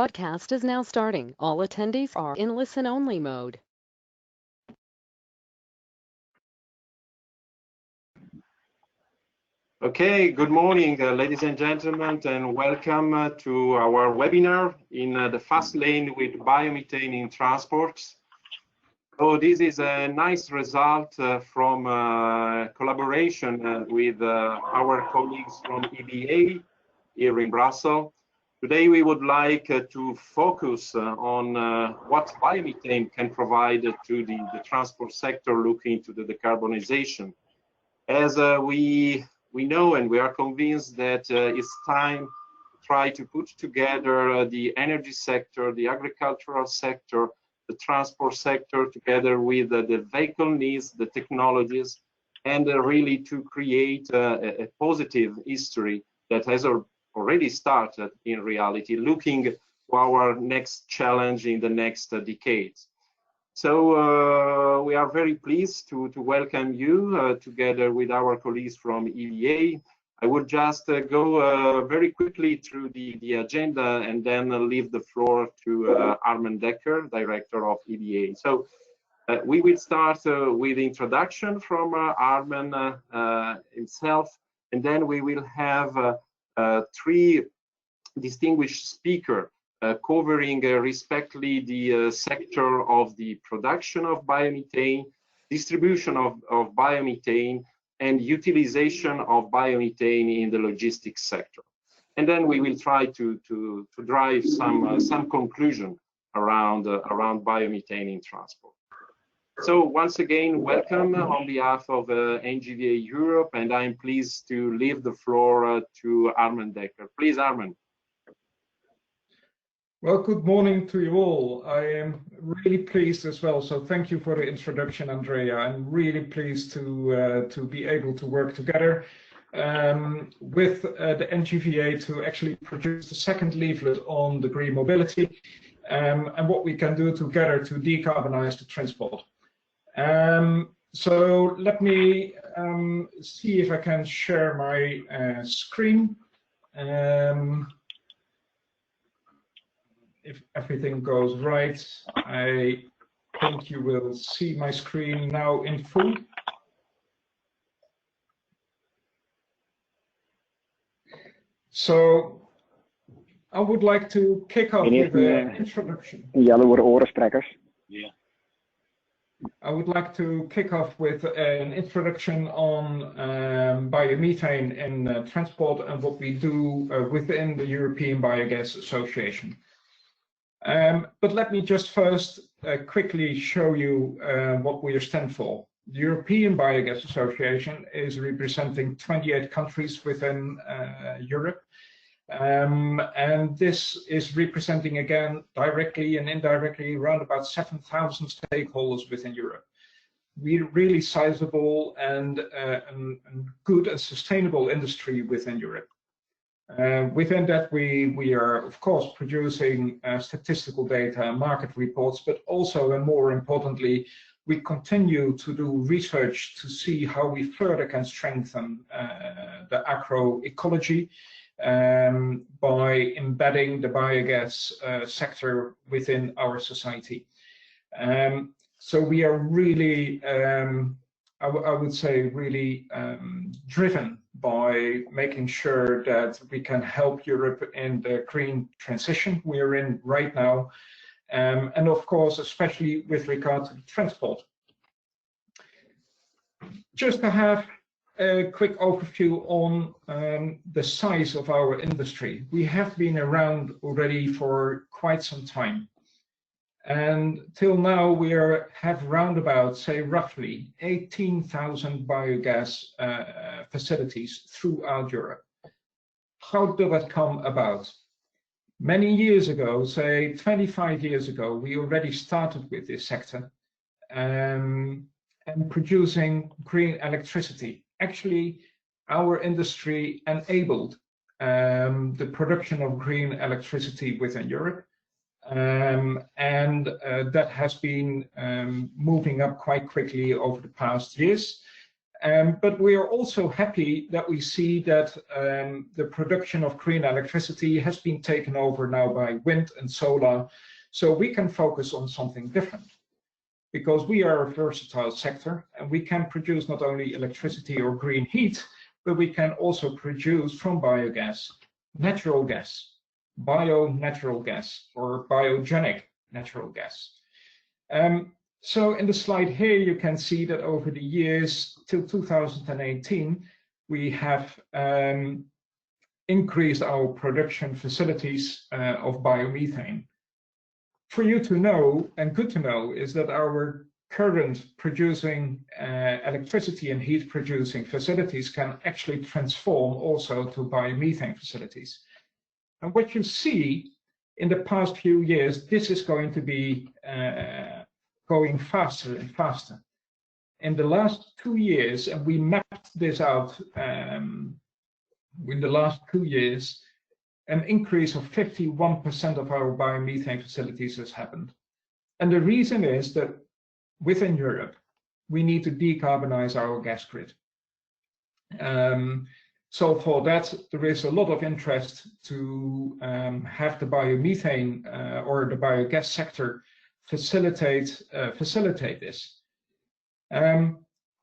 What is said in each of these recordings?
Broadcast is now starting. All attendees are in listen-only mode. Okay, good morning, ladies and gentlemen, and welcome to our webinar in the fast lane with biomethane in transports. So this is a nice result from collaboration with our colleagues from EBA here in Brussels. Today we would like to focus on what biomethane can provide to the transport sector looking to the decarbonization. As we know and we are convinced that it's time to try to put together the energy sector, the agricultural sector, the transport sector, together with the vehicle needs, the technologies, and really to create a positive history that has already started in reality, looking to our next challenge in the next decades. So we are very pleased to welcome you together with our colleagues from EBA. I would just go very quickly through the agenda and then leave the floor to Harmen Dekker, Director of EBA. So we will start with introduction from Harmen himself, and then we will have three distinguished speakers covering respectively the sector of the production of biomethane, distribution of biomethane, and utilization of biomethane in the logistics sector. And then we will try to drive some conclusion around biomethane in transport. So once again, welcome on behalf of NGVA Europe, and I'm pleased to leave the floor to Harmen Dekker. Please, Harmen. Well, good morning to you all. I am really pleased as well. So thank you for the introduction, Andrea. I'm really pleased to be able to work together with the NGVA to actually produce the second leaflet on the green mobility and what we can do together to decarbonize the transport. So let me see if I can share my screen. If everything goes right, I think you will see my screen now in full. So I would like to kick off with an introduction. I would like to kick off with an introduction on biomethane in transport and what we do within the European Biogas Association. But let me just first quickly show you what we stand for. The European Biogas Association is representing 28 countries within Europe. And this is representing, again, directly and indirectly, around about 7,000 stakeholders within Europe. We're really sizable and good and sustainable industry within Europe. Within that, we are, of course, producing statistical data and market reports, but also, and more importantly, we continue to do research to see how we further can strengthen the agroecology by embedding the biogas sector within our society. So we are really, I would say, really driven by making sure that we can help Europe in the green transition we're in right now, and of course, especially with regard to the transport. Just to have a quick overview on the size of our industry. We have been around already for quite some time. And till now, we have roundabout, say, roughly 18,000 biogas facilities throughout Europe. How did that come about? Many years ago, say 25 years ago, we already started with this sector and producing green electricity. Actually, our industry enabled the production of green electricity within Europe. And that has been moving up quite quickly over the past years. But we are also happy that we see that the production of green electricity has been taken over now by wind and solar, so we can focus on something different. Because we are a versatile sector and we can produce not only electricity or green heat, but we can also produce from biogas natural gas, bio-natural gas, or biogenic natural gas. So in the slide here, you can see that over the years till 2018, we have increased our production facilities of biomethane. For you to know, and good to know, is that our current producing electricity and heat producing facilities can actually transform also to biomethane facilities. And what you see in the past few years, this is going to be going faster and faster. In the last 2 years, and we mapped this out in the last 2 years, an increase of 51% of our biomethane facilities has happened. And the reason is that within Europe, we need to decarbonize our gas grid. So for that, there is a lot of interest to have the biomethane or the biogas sector facilitate this.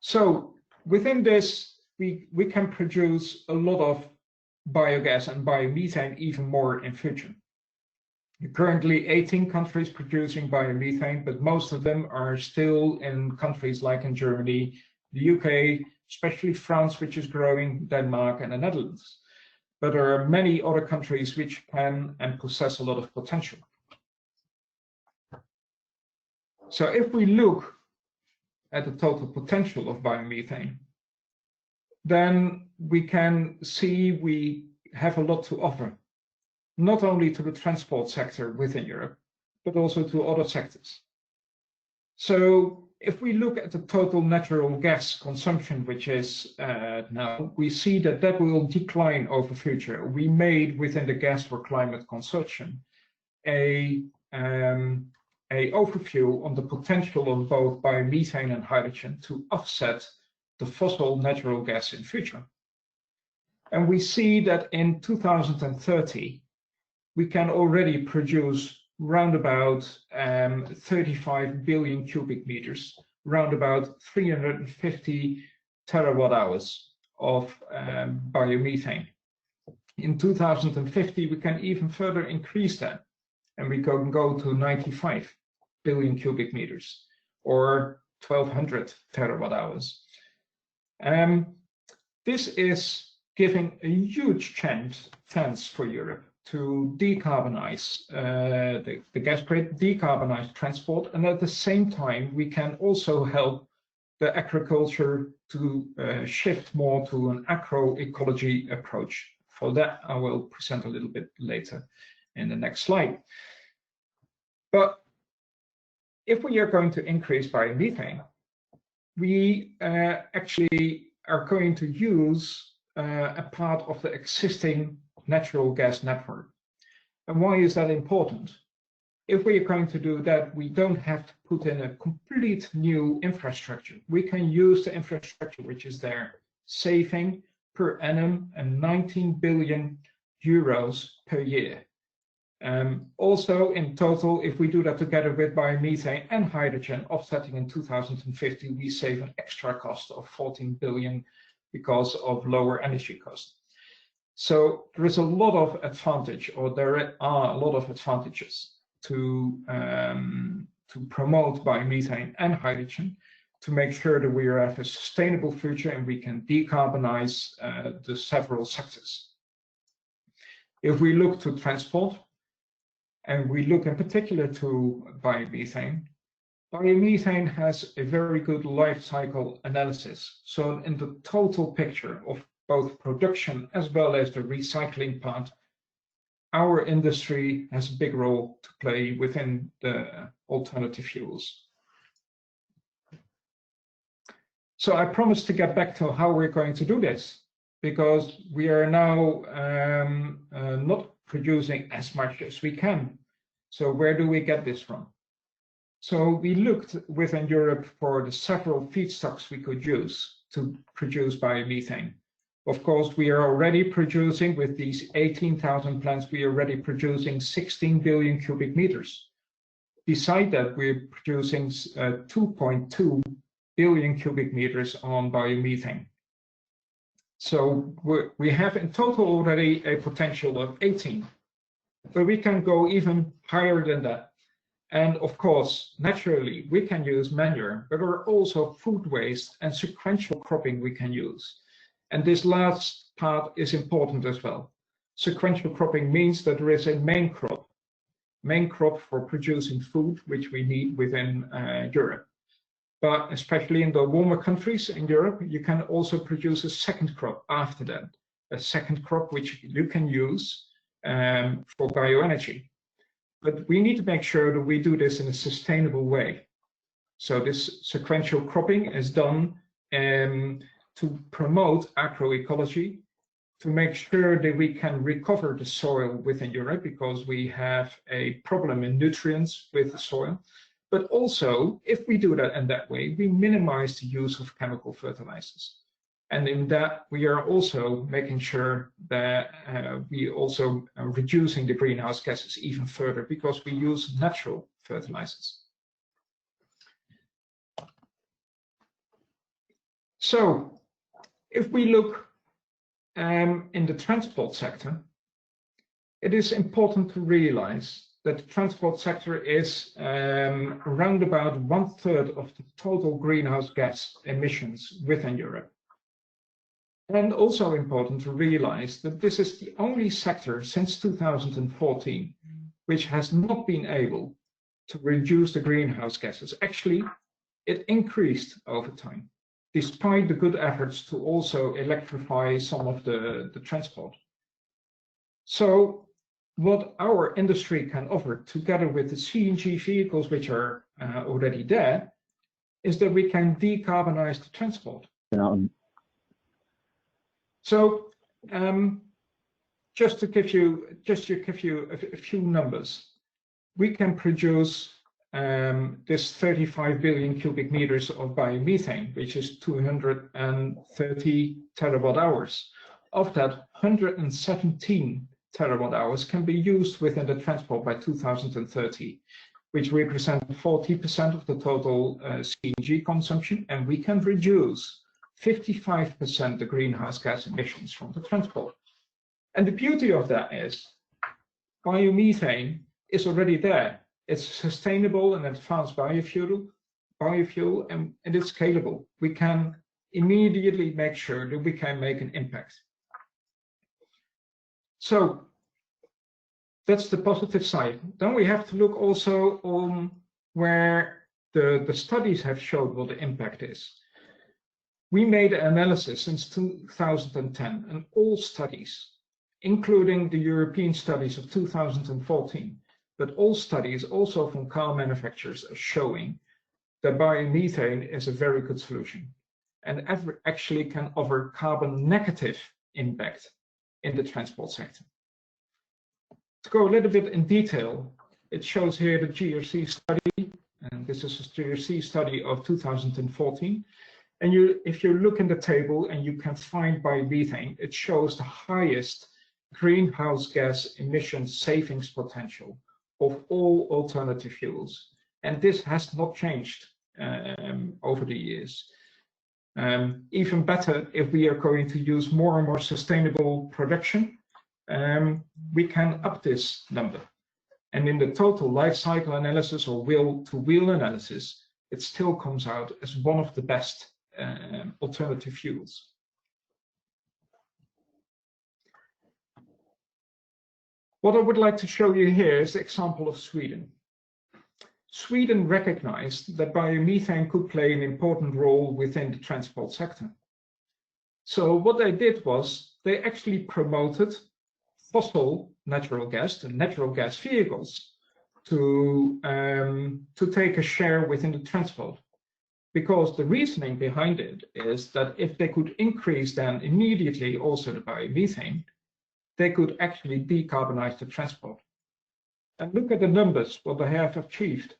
So within this, we can produce a lot of biogas and biomethane even more in future. Currently 18 countries producing biomethane, but most of them are still in countries like in Germany, the UK, especially France, which is growing, Denmark and the Netherlands. But there are many other countries which can and possess a lot of potential. So if we look at the total potential of biomethane, then we can see we have a lot to offer, not only to the transport sector within Europe, but also to other sectors. So if we look at the total natural gas consumption, which is now, we see that that will decline over future. We made within the Gas for Climate Consortium a overview on the potential of both biomethane and hydrogen to offset the fossil natural gas in future. And we see that in 2030, we can already produce round about 35 billion cubic meters, round about 350 terawatt hours of biomethane. In 2050, we can even further increase that, and we can go to 95 billion cubic meters, or 1,200 terawatt hours. This is giving a huge chance for Europe to decarbonize the gas grid, decarbonize transport, and at the same time, we can also help the agriculture to shift more to an agroecology approach. For that, I will present a little bit later in the next slide. But if we are going to increase biomethane, we actually are going to use a part of the existing natural gas network. And why is that important? If we are going to do that, we don't have to put in a complete new infrastructure. We can use the infrastructure which is there, saving per annum and 19 billion euros per year. Also, in total, if we do that together with biomethane and hydrogen, offsetting in 2050, we save an extra cost of 14 billion because of lower energy costs. So there is a lot of advantage, or there are a lot of advantages to promote biomethane and hydrogen to make sure that we have a sustainable future and we can decarbonize the several sectors. If we look to transport, and we look in particular to biomethane, biomethane has a very good life cycle analysis. So in the total picture of both production as well as the recycling part, our industry has a big role to play within the alternative fuels. So I promised to get back to how we're going to do this, because we are now not producing as much as we can. So where do we get this from? So we looked within Europe for the several feedstocks we could use. to produce biomethane. Of course, we are already producing, with these 18,000 plants, we are already producing 16 billion cubic meters. Beside that, we're producing 2.2 billion cubic meters on biomethane. So we have in total already a potential of 18, but we can go even higher than that. And of course, naturally, we can use manure, but there are also food waste and sequential cropping we can use. And this last part is important as well. Sequential cropping means that there is a main crop for producing food, which we need within Europe. But especially in the warmer countries in Europe, you can also produce a second crop after that, a second crop which you can use for bioenergy. But we need to make sure that we do this in a sustainable way. So this sequential cropping is done to promote agroecology, to make sure that we can recover the soil within Europe, because we have a problem in nutrients with the soil. But also, if we do that in that way, we minimize the use of chemical fertilizers. And in that, we are also making sure that we also are reducing the greenhouse gases even further, because we use natural fertilizers. So, if we look in the transport sector, it is important to realize that the transport sector is around about 1/3 of the total greenhouse gas emissions within Europe. And also important to realize that this is the only sector since 2014 which has not been able to reduce the greenhouse gases. Actually, it increased over time, despite the good efforts to also electrify some of the transport. So what our industry can offer, together with the CNG vehicles which are already there, is that we can decarbonize the transport. So just to give you a few numbers, we can produce this 35 billion cubic meters of biomethane, which is 230 terawatt hours. Of that, 117 terawatt hours can be used within the transport by 2030, which represent 40% of the total CNG consumption, and we can reduce 55% the greenhouse gas emissions from the transport. And the beauty of that is biomethane is already there. It's sustainable and advanced biofuel, and it's scalable. We can immediately make sure that we can make an impact. So that's the positive side. Then we have to look also on where the studies have showed what the impact is. We made an analysis since 2010, and all studies, including the European studies of 2014, but all studies also from car manufacturers are showing that biomethane is a very good solution and actually can offer carbon negative impact in the transport sector. To go a little bit in detail, it shows here the GRC study, and this is a GRC study of 2014. And if you look in the table and you can find biomethane, it shows the highest greenhouse gas emission savings potential of all alternative fuels. And this has not changed over the years. Even better, if we are going to use more and more sustainable production, we can up this number. And in the total life cycle analysis or wheel-to-wheel analysis, it still comes out as one of the best alternative fuels. What I would like to show you here is the example of Sweden. Sweden recognized that biomethane could play an important role within the transport sector. So what they did was they actually promoted fossil natural gas, the natural gas vehicles, to take a share within the transport. Because the reasoning behind it is that if they could increase then immediately also the biomethane, they could actually decarbonize the transport. And look at the numbers, what they have achieved.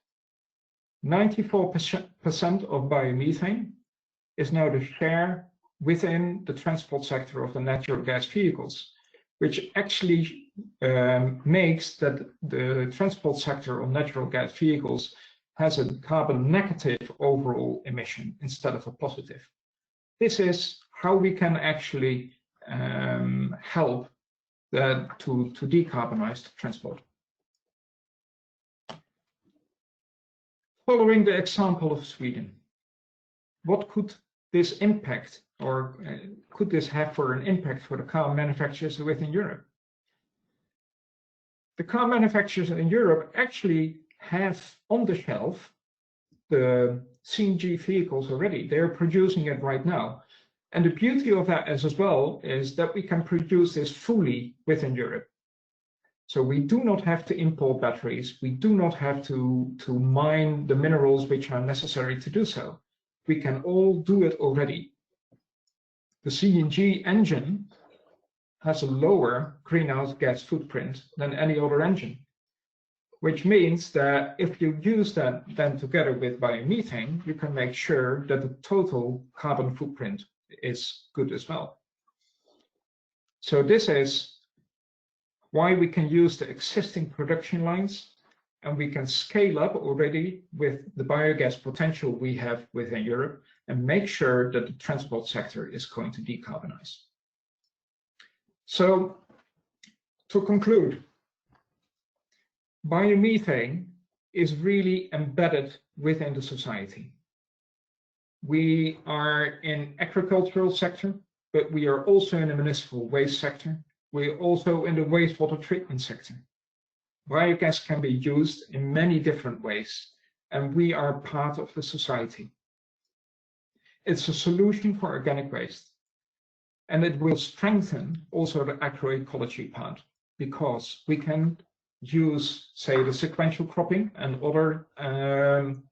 94% of biomethane is now the share within the transport sector of the natural gas vehicles, which actually makes that the transport sector of natural gas vehicles has a carbon negative overall emission instead of a positive. This is how we can actually help to decarbonize transport. Following the example of Sweden, what could this impact, or could this have for an impact for the car manufacturers within Europe? The car manufacturers in Europe actually have on the shelf the CNG vehicles already. They're producing it right now. And the beauty of that as well is that we can produce this fully within Europe. So we do not have to import batteries. We do not have to mine the minerals which are necessary to do so. We can all do it already. The CNG engine has a lower greenhouse gas footprint than any other engine, which means that if you use that then together with biomethane, you can make sure that the total carbon footprint is good as well. So this is why we can use the existing production lines, and we can scale up already with the biogas potential we have within Europe and make sure that the transport sector is going to decarbonize. So to conclude, biomethane is really embedded within the society. We are in agricultural sector, but we are also in the municipal waste sector. We're also in the wastewater treatment sector. Biogas can be used in many different ways, and we are part of the society. It's a solution for organic waste, and it will strengthen also the agroecology part, because we can use, say, the sequential cropping and other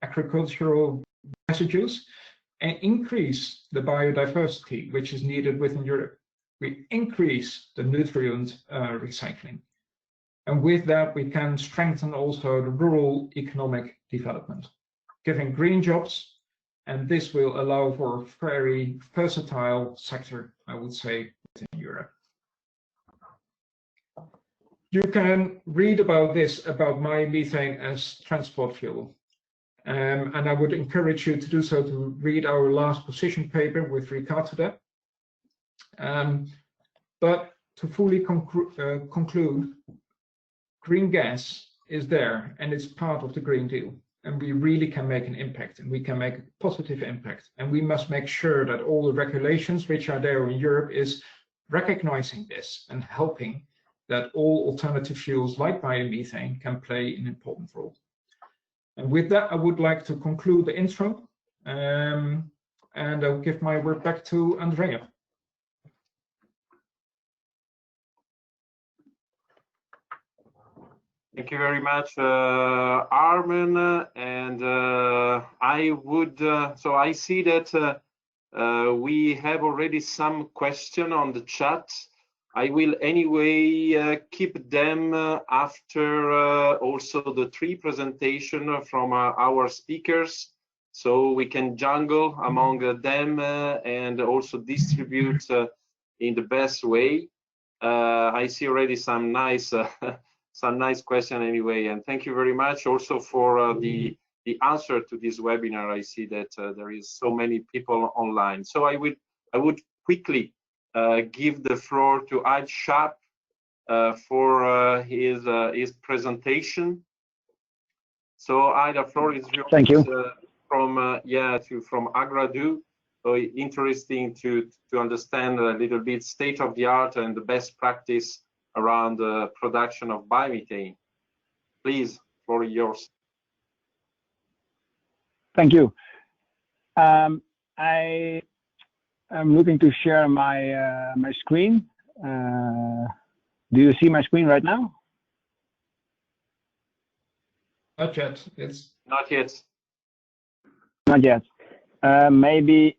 agricultural residues and increase the biodiversity which is needed within Europe. We increase the nutrient recycling. And with that, we can strengthen also the rural economic development, giving green jobs, and this will allow for a very versatile sector, I would say, within Europe. You can read about this, about biomethane as transport fuel. And I would encourage you to do so, to read our last position paper with regard to that. But to fully conclude, green gas is there and it's part of the Green Deal. And we really can make an impact, and we can make a positive impact. And we must make sure that all the regulations which are there in Europe is recognizing this and helping that all alternative fuels like biomethane can play an important role. And with that, I would like to conclude the intro, and I'll give my word back to Andrea. Thank you very much, Harmen. And I would, so I see that we have already some question on the chat. I will anyway keep them after also the three presentation from our speakers, so we can jungle among them and also distribute in the best way. I see already some nice question anyway, and thank you very much also for the answer to this webinar. I see that there is so many people online, so I would quickly give the floor to Schaap for his presentation. So the floor is yours. Thank you. From AGRADU. So interesting to understand a little bit state of the art and the best practice around the production of biomethane. Please, floor is yours. Thank you. I'm looking to share my my screen. Do you see my screen right now? Not yet. It's not yet. Not yet. Maybe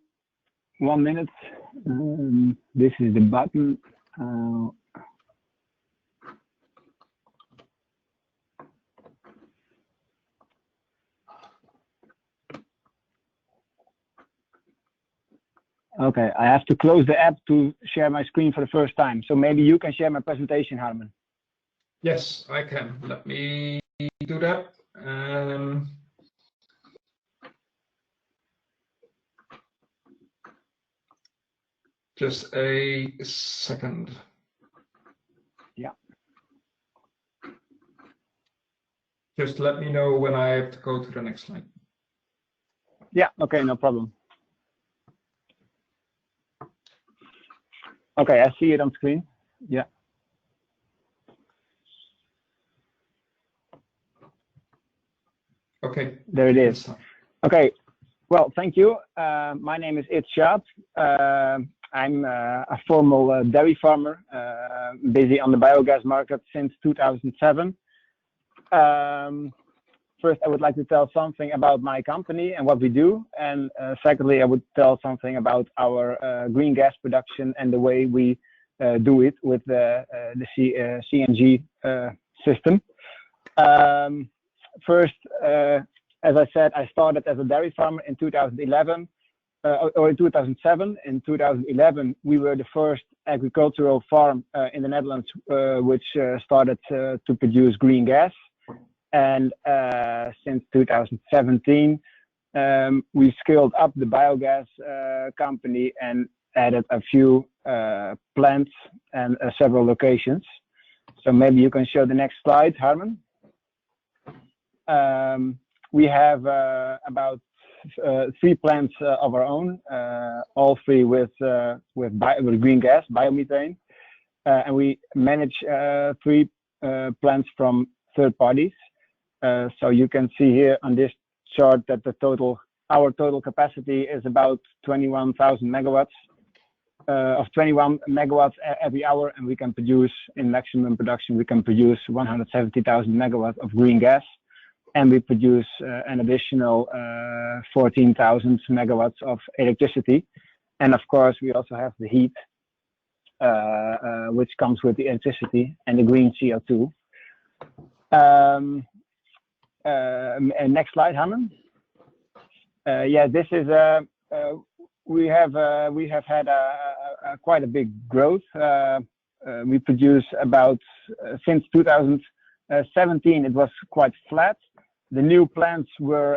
1 minute. This is the button. Okay, I have to close the app to share my screen for the first time. So maybe you can share my presentation, Harmen. Yes, I can. Let me do that. Just a second. Yeah. Just let me know when I have to go to the next slide. Yeah, okay, no problem. Okay, I see it on screen. Yeah. Okay. There it is. Okay, well, thank you. My name is Schaap. I'm a formal dairy farmer, busy on the biogas market since 2007. First, I would like to tell something about my company and what we do. And secondly, I would tell something about our green gas production and the way we do it with the CNG system. First, as I said, I started as a dairy farmer in 2011 or in 2007. In 2011, we were the first agricultural farm in the Netherlands which started to produce green gas. And since 2017, we scaled up the biogas company and added a few plants and several locations. So maybe you can show the next slide, Harmen. We have about 3 plants of our own, all 3 with green gas, biomethane, and we manage 3 plants from third parties. So you can see here on this chart that our total capacity is about 21,000 megawatts, of 21 megawatts every hour, and we can produce, in maximum production, we can produce 170,000 megawatts of green gas, and we produce an additional 14,000 megawatts of electricity. And of course, we also have the heat, which comes with the electricity and the green CO2. And next slide, Harmen. Yeah, this is we have had quite a big growth. We produce about since 2017 it was quite flat. The new plants were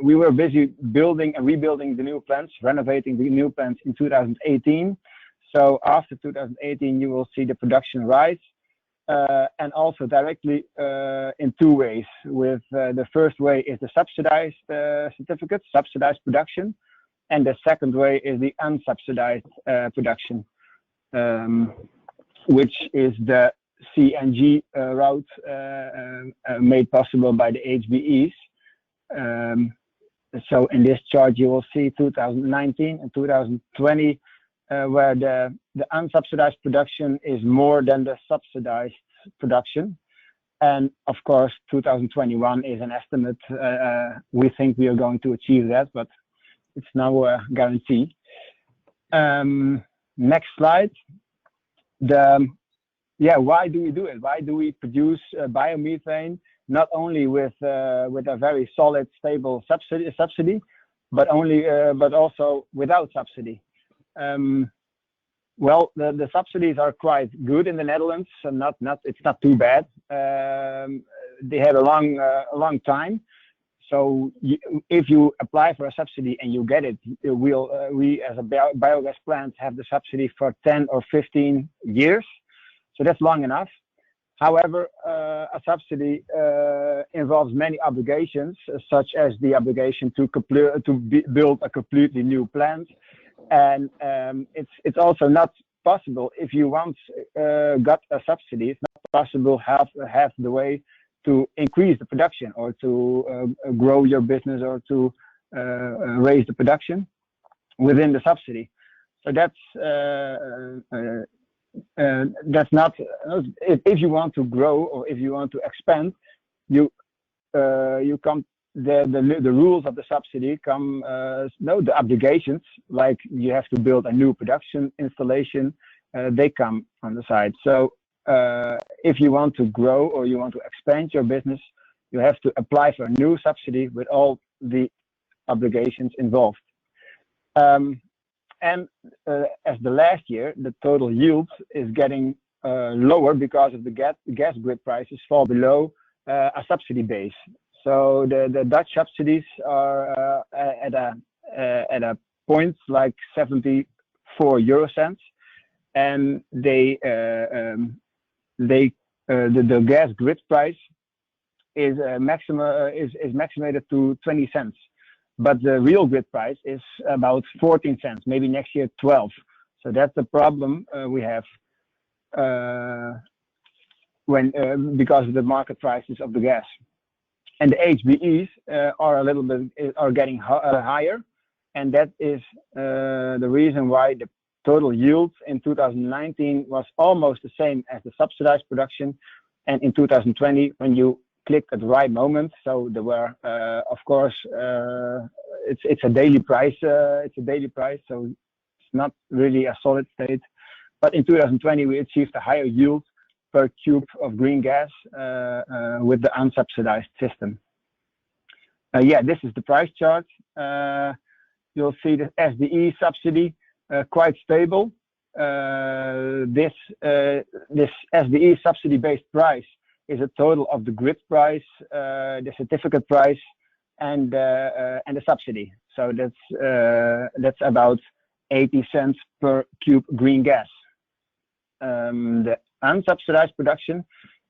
we were busy building and rebuilding the new plants, renovating the new plants in 2018. So after 2018, you will see the production rise. And also directly in 2 ways. With the first way is the subsidized certificates, subsidized production, and the second way is the unsubsidized production, which is the CNG route made possible by the HBEs. So in this chart you will see 2019 and 2020. Where the unsubsidized production is more than the subsidized production. And of course, 2021 is an estimate. We think we are going to achieve that, but it's no guarantee. Next slide. Why do we do it? Why do we produce biomethane, not only with a very solid, stable subsidy, but also without subsidy? Well, the subsidies are quite good in the Netherlands, so it's not too bad. They have a long time. So if you apply for a subsidy and you get it, we as a biogas plant have the subsidy for 10 or 15 years. So that's long enough. However, a subsidy involves many obligations, such as the obligation to build a completely new plant. And it's also not possible, if you once got a subsidy, it's not possible have the way to increase the production or to grow your business or to raise the production within the subsidy. So that's not, if you want to grow or if you want to expand, you come. The rules of the subsidy come, the obligations, like you have to build a new production installation, they come on the side. So if you want to grow or you want to expand your business, you have to apply for a new subsidy with all the obligations involved. and as the last year, the total yield is getting lower because of the gas grid prices fall below a subsidy base. So the Dutch subsidies are at a point like 74 euro cents, and the gas grid price is maximated to 20 cents, but the real grid price is about 14 cents, maybe next year 12. So that's the problem we have because of the market prices of the gas. And the HBEs are getting higher, and that is the reason why the total yield in 2019 was almost the same as the subsidized production, and in 2020, when you click at the right moment, so there were, of course, it's a daily price. It's a daily price, so it's not really a solid state. But in 2020, we achieved a higher yield per cube of green gas with the unsubsidized system. Yeah, this is the price chart. You'll see the SDE subsidy quite stable. This SDE subsidy-based price is a total of the grid price, the certificate price, and the subsidy. So that's about 80 cents per cube green gas. The unsubsidized production,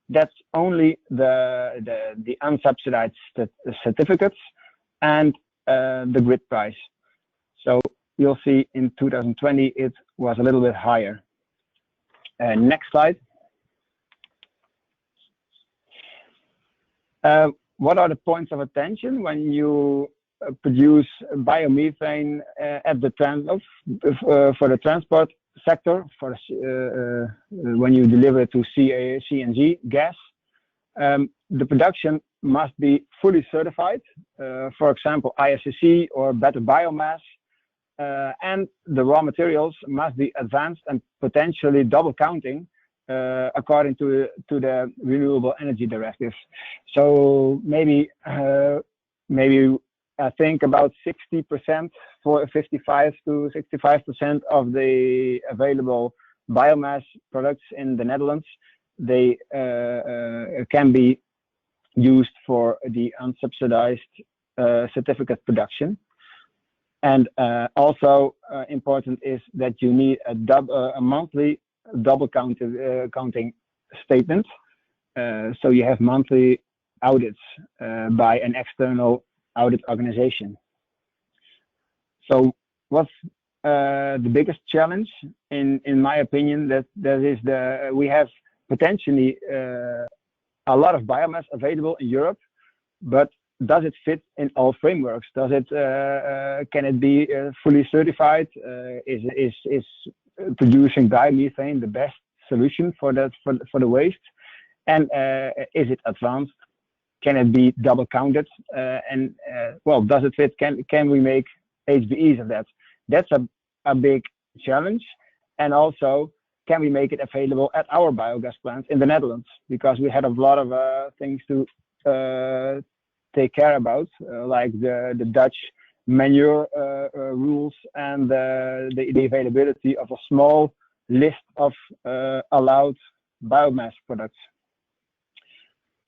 that's only the unsubsidized certificates and the grid price. So you'll see in 2020 it was a little bit higher. Next slide. What are the points of attention when you produce biomethane at the for the transport sector, when you deliver it to CNG gas? The production must be fully certified, for example, ISCC or better biomass, and the raw materials must be advanced and potentially double counting according to the renewable energy directive. So maybe I think about 60%, for 55 to 65% of the available biomass products in the Netherlands, they can be used for the unsubsidized certificate production. And also important is that you need a monthly double counting statement. So you have monthly audits by an external audit organization. So what's the biggest challenge, in my opinion, that is we have potentially a lot of biomass available in Europe, but does it fit in all frameworks? Does it can it be fully certified? Is producing biomethane the best solution for the waste? And is it advanced? Can it be double counted? Well, does it fit? Can we make HBEs of that? That's a big challenge. And also, can we make it available at our biogas plants in the Netherlands? Because we had a lot of things to take care about, like the Dutch manure rules and the availability of a small list of allowed biomass products.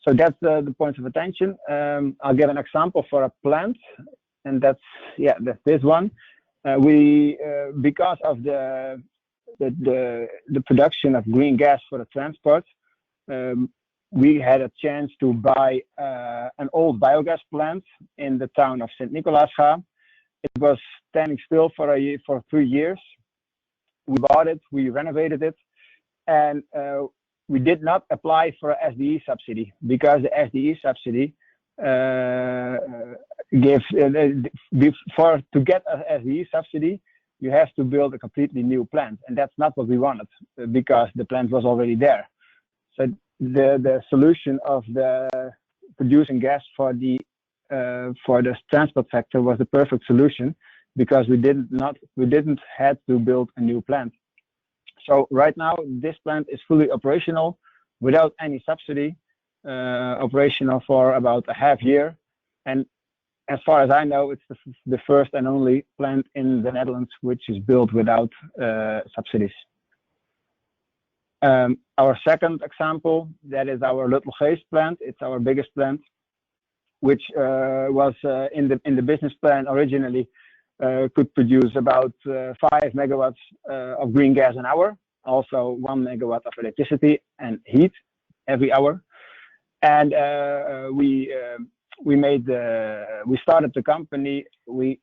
So that's the points of attention. I'll give an example for a plant, and that's this one. Because of the production of green gas for the transport, we had a chance to buy an old biogas plant in the town of St. Nicolaas. It was standing still for 3 years. We bought it, we renovated it, and we did not apply for a SDE subsidy because the SDE subsidy to get a SDE subsidy, you have to build a completely new plant, and that's not what we wanted because the plant was already there. So the solution of the producing gas for the transport sector was the perfect solution because we didn't have to build a new plant. So right now this plant is fully operational without any subsidy, operational for about a half year, and as far as I know, it's the first and only plant in the Netherlands which is built without subsidies. Our second example, that is our Luttelgeest plant. It's our biggest plant, which was in the business plan originally could produce about 5 megawatts of green gas an hour, also 1 megawatt of electricity and heat every hour. And we started the company. We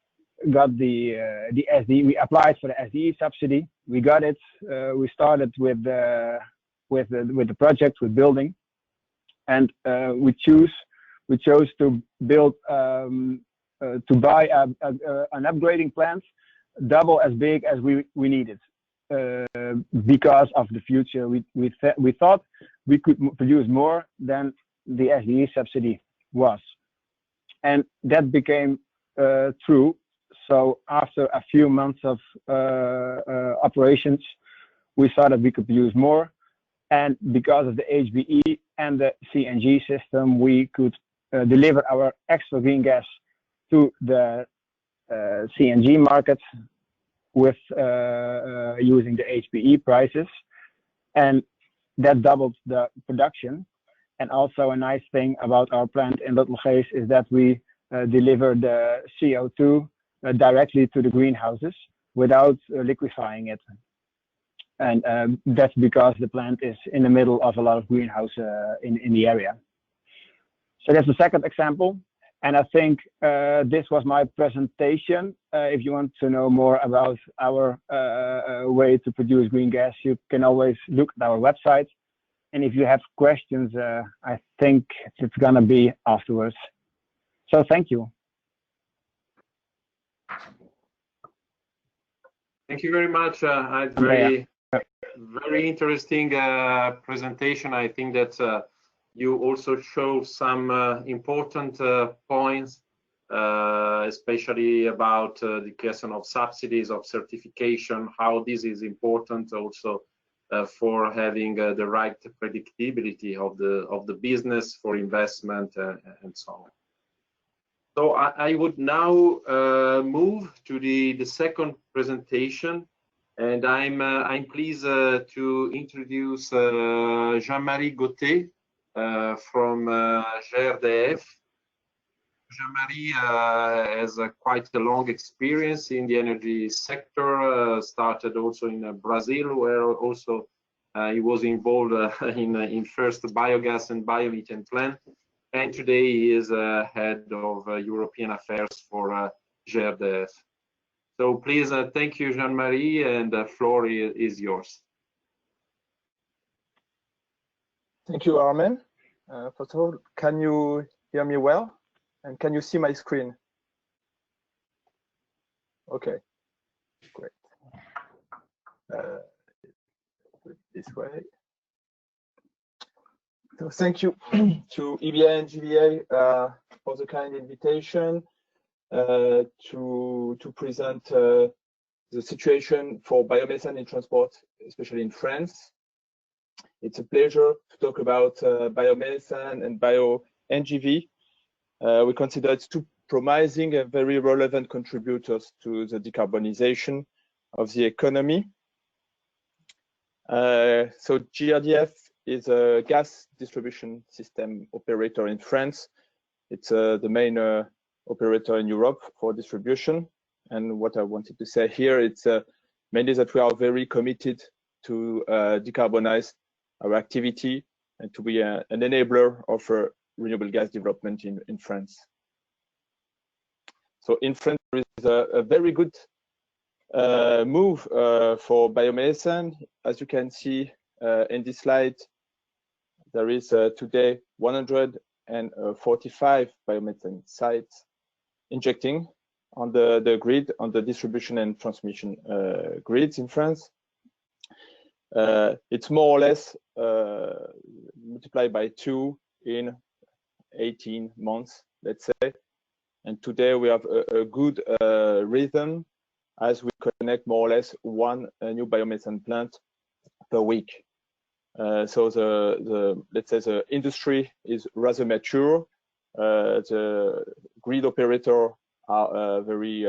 got the SDE. We applied for the SDE subsidy. We got it. We started with the project, with building, and we chose to build to buy an upgrading plant double as big as we needed because of the future. We thought we could produce more than the SDE subsidy was, and that became true. So after a few months of operations, we saw that we could produce more, and because of the HBE and the CNG system, we could deliver our extra green gas to the CNG market with using the HBE prices, and that doubled the production. And also a nice thing about our plant in Luttelgeest is that we deliver the CO2 directly to the greenhouses without liquefying it. And that's because the plant is in the middle of a lot of greenhouse in the area. So that's the second example. And I think this was my presentation. If you want to know more about our way to produce green gas, you can always look at our website. And if you have questions, I think it's going to be afterwards. So thank you. Thank you very much. Very interesting presentation. I think that you also show some important points, especially about the question of subsidies, of certification, how this is important also for having the right predictability of the business for investment and so on. So I would now move to the second presentation, and I'm pleased to introduce Jean-Marie Gauthier from GRDF. Jean-Marie has quite a long experience in the energy sector, started also in Brazil, where also he was involved in first biogas and biomethane plant, and today he is head of European affairs for GRDF. So please, thank you, Jean-Marie, and the floor is yours. Thank you, Harmen. First of all, can you hear me well? And can you see my screen? Okay, great. This way. So thank you to EBA and NGVA for the kind invitation to present the situation for biomethane in transport, especially in France. It's a pleasure to talk about biomethane and bio-NGV. We consider it two promising and very relevant contributors to the decarbonization of the economy. So GRDF is a gas distribution system operator in France. It's the main operator in Europe for distribution. And what I wanted to say here, it's mainly that we are very committed to decarbonize our activity and to be an enabler of renewable gas development in France. So in France, there is a very good move for biomethane. As you can see in this slide, there is today 145 biomethane sites injecting on the grid, on the distribution and transmission grids in France. It's more or less multiplied by 2 in 18 months, let's say. And today we have a good rhythm as we connect more or less one new biomethane plant per week. So let's say the industry is rather mature. The grid operator are very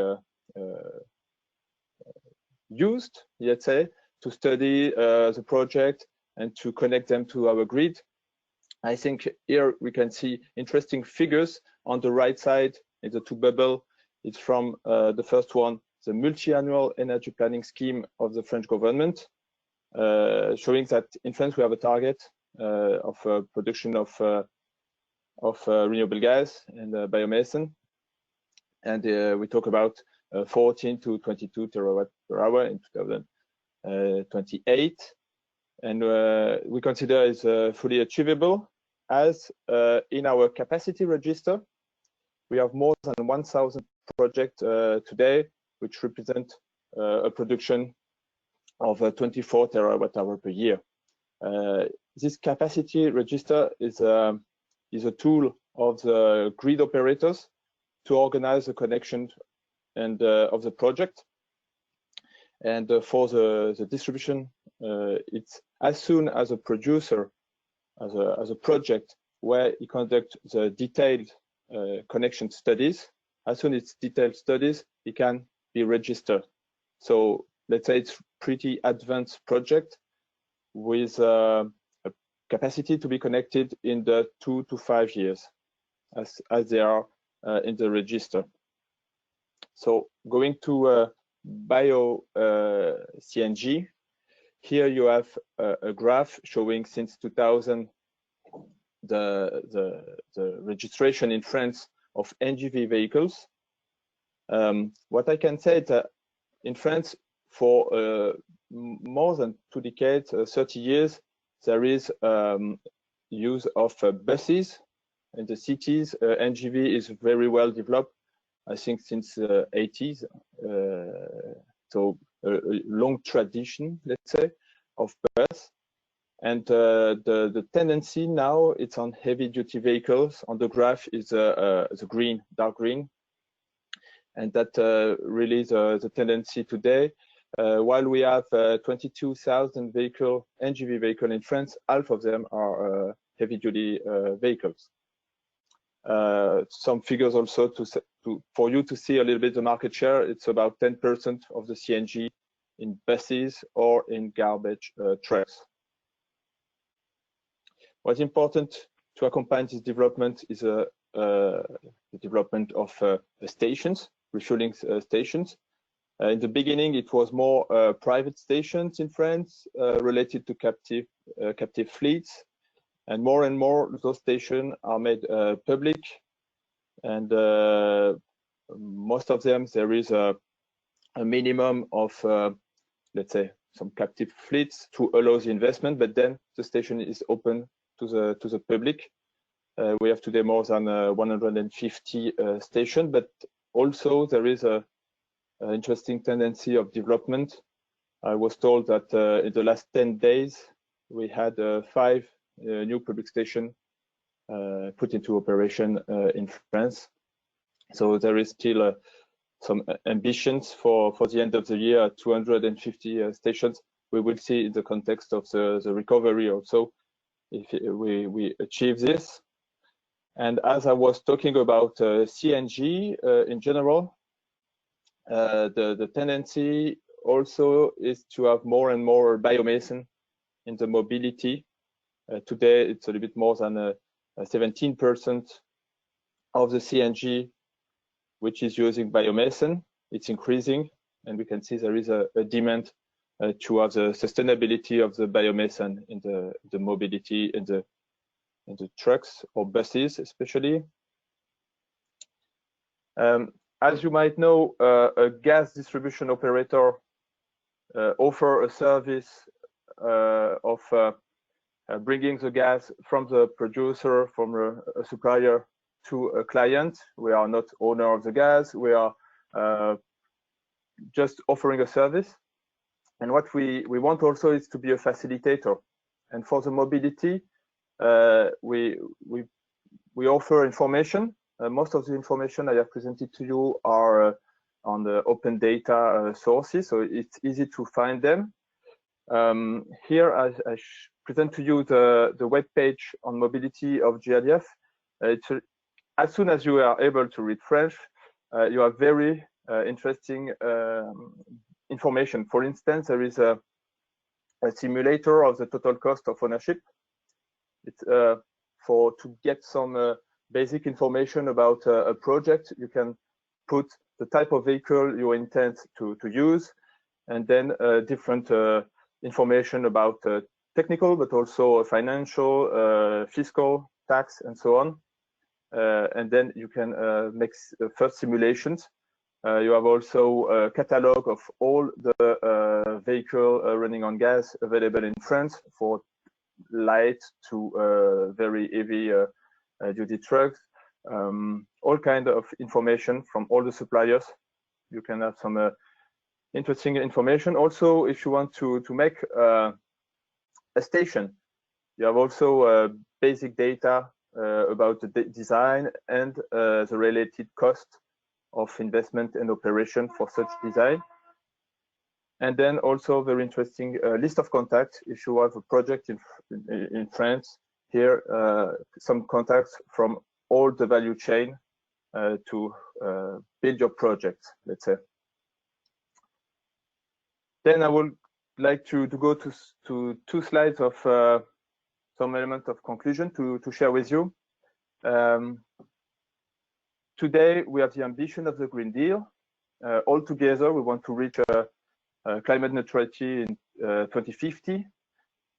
used, let's say, to study the project and to connect them to our grid. I think here we can see interesting figures on the right side in the two bubble. It's from the first one, the multi-annual energy planning scheme of the French government, showing that in France we have a target of production of renewable gas and biomethane, and we talk about 14 to 22 terawatt per hour in 2028, and we consider is fully achievable, as in our capacity register we have more than 1,000 projects today, which represent a production of 24 terawatt hour per year. This capacity register is a tool of the grid operators to organize the connection and of the project. And for the distribution, it's as soon as a producer, as a project where you conduct the detailed connection studies, as soon as it's detailed studies, it can be registered. So let's say it's pretty advanced project with a capacity to be connected in the 2 to 5 years, as they are in the register. So going to bio CNG, here you have a graph showing since 2000 the registration in France of NGV vehicles. What I can say is that in France, for more than 2 decades, 30 years, there is use of buses in the cities. NGV is very well developed, I think since 80s. So a long tradition, let's say, of bus. And the tendency now, it's on heavy duty vehicles. On the graph is the green, dark green. And that really is the tendency today. While we have 22,000 NGV vehicles in France, half of them are heavy duty vehicles. Some figures also for you to see a little bit the market share. It's about 10% of the CNG in buses or in garbage trucks. What's important to accompany this development is the development of stations, refueling stations. In the beginning, it was more private stations in France related to captive fleets, and more those stations are made public, and most of them there is a minimum of let's say some captive fleets to allow the investment, but then the station is open to the public. We have today more than 150 stations, but also there is a interesting tendency of development. I was told that in the last 10 days we had 5 new public stations put into operation in France. So there is still some ambitions for the end of the year, 250 stations. We will see in the context of the recovery also if we achieve this. And as I was talking about CNG in general, the tendency also is to have more and more biomethane in the mobility. Today, it's a little bit more than 17% of the CNG which is using biomethane. It's increasing, and we can see there is a demand to have the sustainability of the biomethane in the mobility in the trucks or buses, especially. As you might know, a gas distribution operator offer a service of bringing the gas from the producer, from a supplier to a client. We are not owner of the gas. We are just offering a service. And what we want also is to be a facilitator. And for the mobility, we offer information. Most of the information I have presented to you are on the open data sources, so it's easy to find them. Here I present to you the web page on mobility of GRDF. It's as soon as you are able to read French, you have very interesting information. For instance, there is a simulator of the total cost of ownership. It's to get some basic information about a project. You can put the type of vehicle you intend to use, and then different information about technical, but also financial, fiscal, tax, and so on. And then you can make first simulations. You have also a catalog of all the vehicle running on gas available in France, for light to very heavy duty trucks. All kind of information from all the suppliers. You can have some interesting information. Also, if you want to make a station, you have also basic data about the design and the related cost of investment and operation for such design. And then also very interesting list of contacts. If you have a project in France, here some contacts from all the value chain to build your project, let's say. Then I would like to go to 2 slides of some element of conclusion to share with you. Today, we have the ambition of the Green Deal. All together, we want to reach climate neutrality in 2050.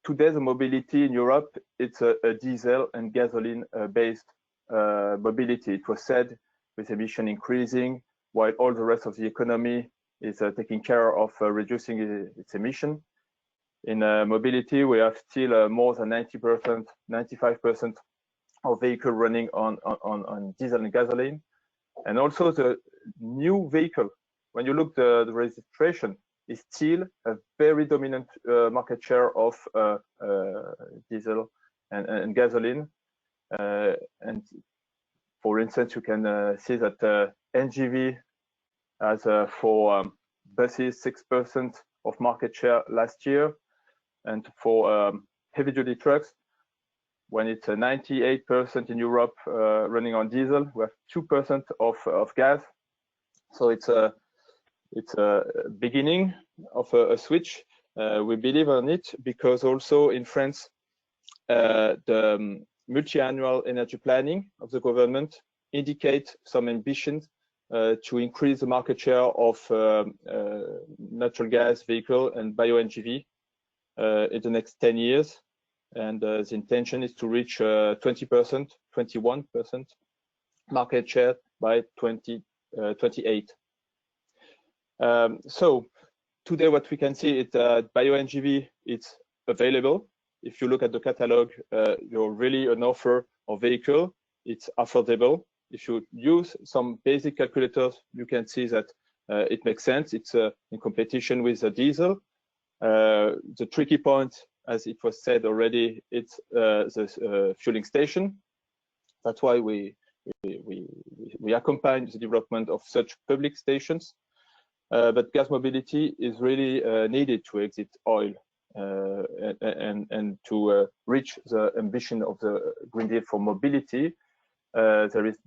Today, the mobility in Europe, it's a diesel and gasoline-based mobility. It was said with emission increasing, while all the rest of the economy is taking care of reducing its emission. In mobility, we have still more than 90%, 95% of vehicles running on diesel and gasoline. And also the new vehicle, when you look the registration, is still a very dominant market share of diesel and gasoline. And for instance, you can see that NGV has for buses 6% of market share last year, and for heavy duty trucks, when it's 98% in Europe running on diesel, we have 2% of gas. So it's a beginning of a switch. We believe on it because also in France, the multi-annual energy planning of the government indicates some ambitions to increase the market share of natural gas vehicle and bio-NGV in the next 10 years. And the intention is to reach 20%, 21% market share by 2028. So today what we can see is that bio-NGV it's available. If you look at the catalog, you're really an offer of vehicle. It's affordable. If you use some basic calculators, you can see that it makes sense. It's in competition with the diesel. The tricky point, as it was said already, it's the fueling station. That's why we accompany the development of such public stations. But gas mobility is really needed to exit oil and to reach the ambition of the Green Deal for mobility. There is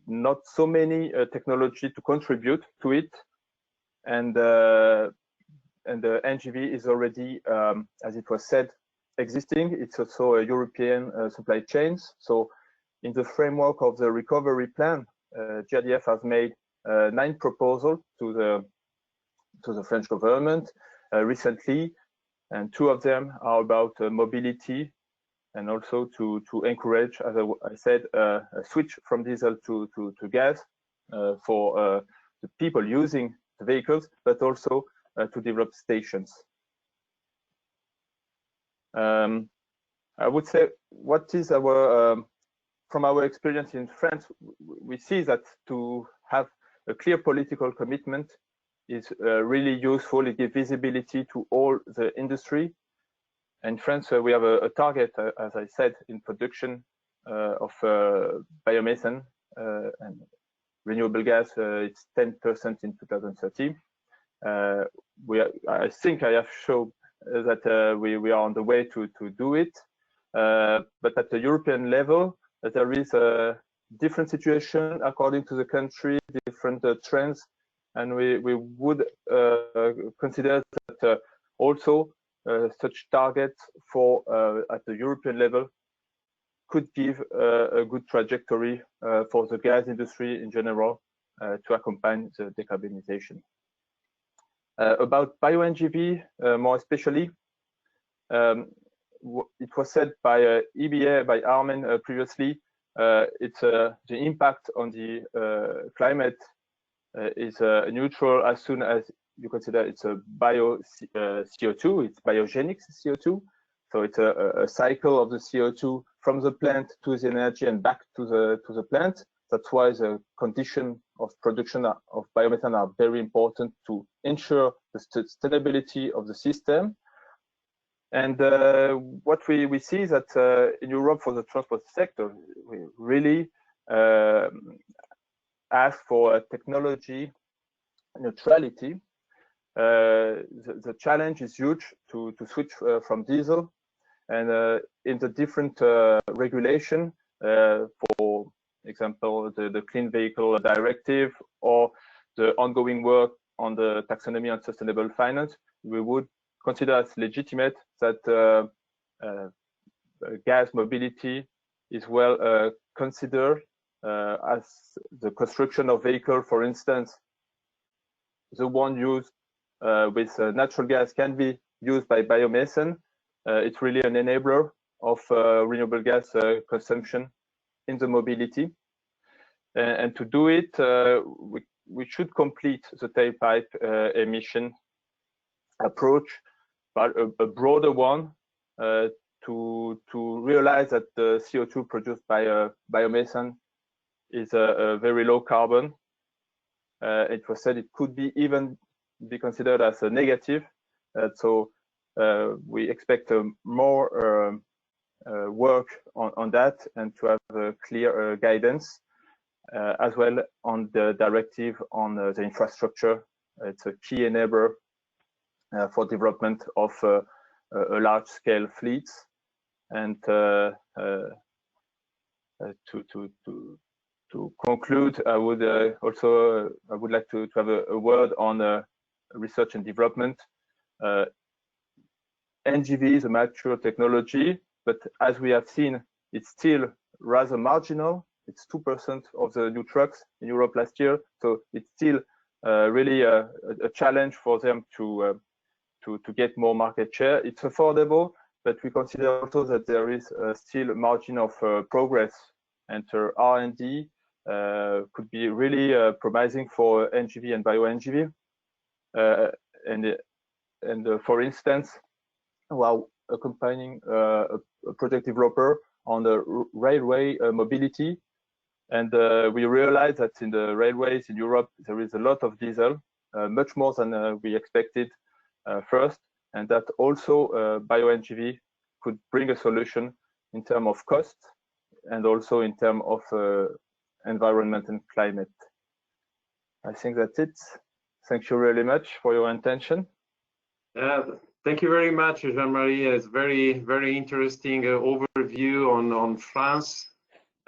not so many technology to contribute to it, and the NGV is already, as it was said, existing. It's also a European supply chains. So in the framework of the recovery plan, GRDF has made 9 proposals to the French government recently, and 2 of them are about mobility and also to encourage, as I said, a switch from diesel to gas for the people using the vehicles, but also to develop stations. I would say what is our, from our experience in France, we see that to have a clear political commitment is really useful. It gives visibility to all the industry. In France, we have a target, as I said, in production of biomethane and renewable gas. It's 10% in 2030. I think I have shown that we are on the way to do it. But at the European level, there is different situation according to the country, different trends, and we would consider that also such targets for at the European level could give a good trajectory for the gas industry in general to accompany the decarbonization. About bio-NGV, more especially, it was said by EBA, by Harmen previously, it's the impact on the climate is neutral as soon as you consider it's a bio CO2, it's biogenic CO2. So it's a cycle of the CO2 from the plant to the energy and back to the plant. That's why the condition of production of biomethane are very important to ensure the sustainability of the system. And what we see is that in Europe for the transport sector, we really ask for technology neutrality. The challenge is huge to switch from diesel, and in the different regulation, for example, the Clean Vehicle Directive or the ongoing work on the taxonomy and sustainable finance, we would consider as legitimate that gas mobility is well considered as the construction of vehicle, for instance, the one used with natural gas can be used by biomethane. It's really an enabler of renewable gas consumption in the mobility. And to do it, we should complete the tailpipe emission approach, but a broader one to realize that the CO2 produced by biomethane is a very low carbon. It was said it could be even be considered as a negative. So we expect more work on that and to have a clear guidance as well on the directive on the infrastructure. It's a key enabler for development of a large-scale fleets. And to conclude, I would like to have a word on research and development. NGV is a mature technology, but as we have seen, it's still rather marginal. It's 2% of the new trucks in Europe last year, so it's still really a challenge for them to get more market share. It's affordable, but we consider also that there is still a margin of progress, and R&D could be really promising for NGV and bio-NGV. And for instance, while accompanying a project developer on the railway mobility, and we realized that in the railways in Europe there is a lot of diesel, much more than we expected first, and that also bio-NGV could bring a solution in terms of cost and also in terms of environment and climate. I think that's it. Thank you really much for your attention. Thank you very much, Jean-Marie. It's very, very interesting overview on France.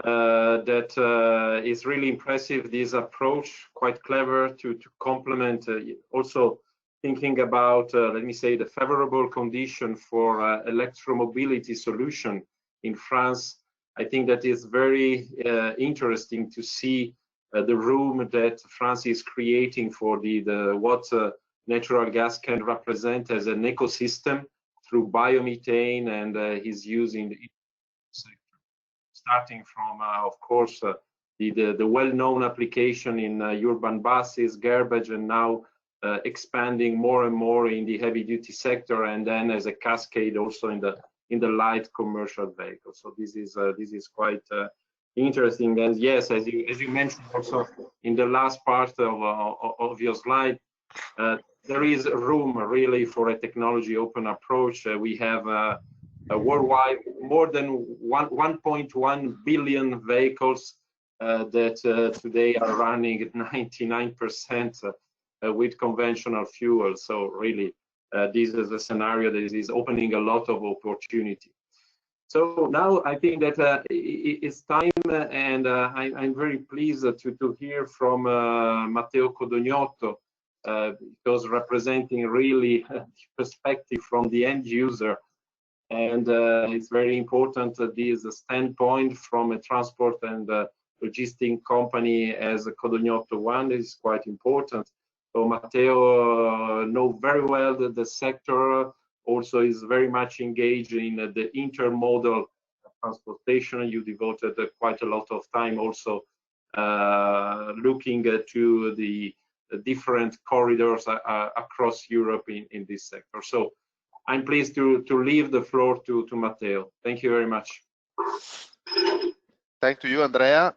That is really impressive, this approach, quite clever to complement also thinking about, let me say, the favorable condition for electromobility solution in France. I think that is very interesting to see the room that France is creating for what natural gas can represent as an ecosystem through biomethane, and he's using the sector, starting from, of course, the well-known application in urban buses, garbage, and now expanding more and more in the heavy-duty sector, and then as a cascade also in the light commercial vehicles. So this is quite interesting. And yes, as you mentioned also in the last part of your slide, there is room really for a technology open approach. We have worldwide more than 1.1 billion vehicles that today are running at 99% with conventional fuel. So really, this is a scenario that is opening a lot of opportunity. So now I think that it's time, and I'm very pleased to hear from Matteo Codognotto, because representing really the perspective from the end user. And it's very important that this standpoint from a transport and logistic company as a Codognotto one is quite important. So Matteo know very well that the sector, also is very much engaged in the intermodal transportation. You devoted quite a lot of time also looking to the different corridors across Europe in this sector. So I'm pleased to leave the floor to Matteo. Thank you very much. Thank you, Andrea.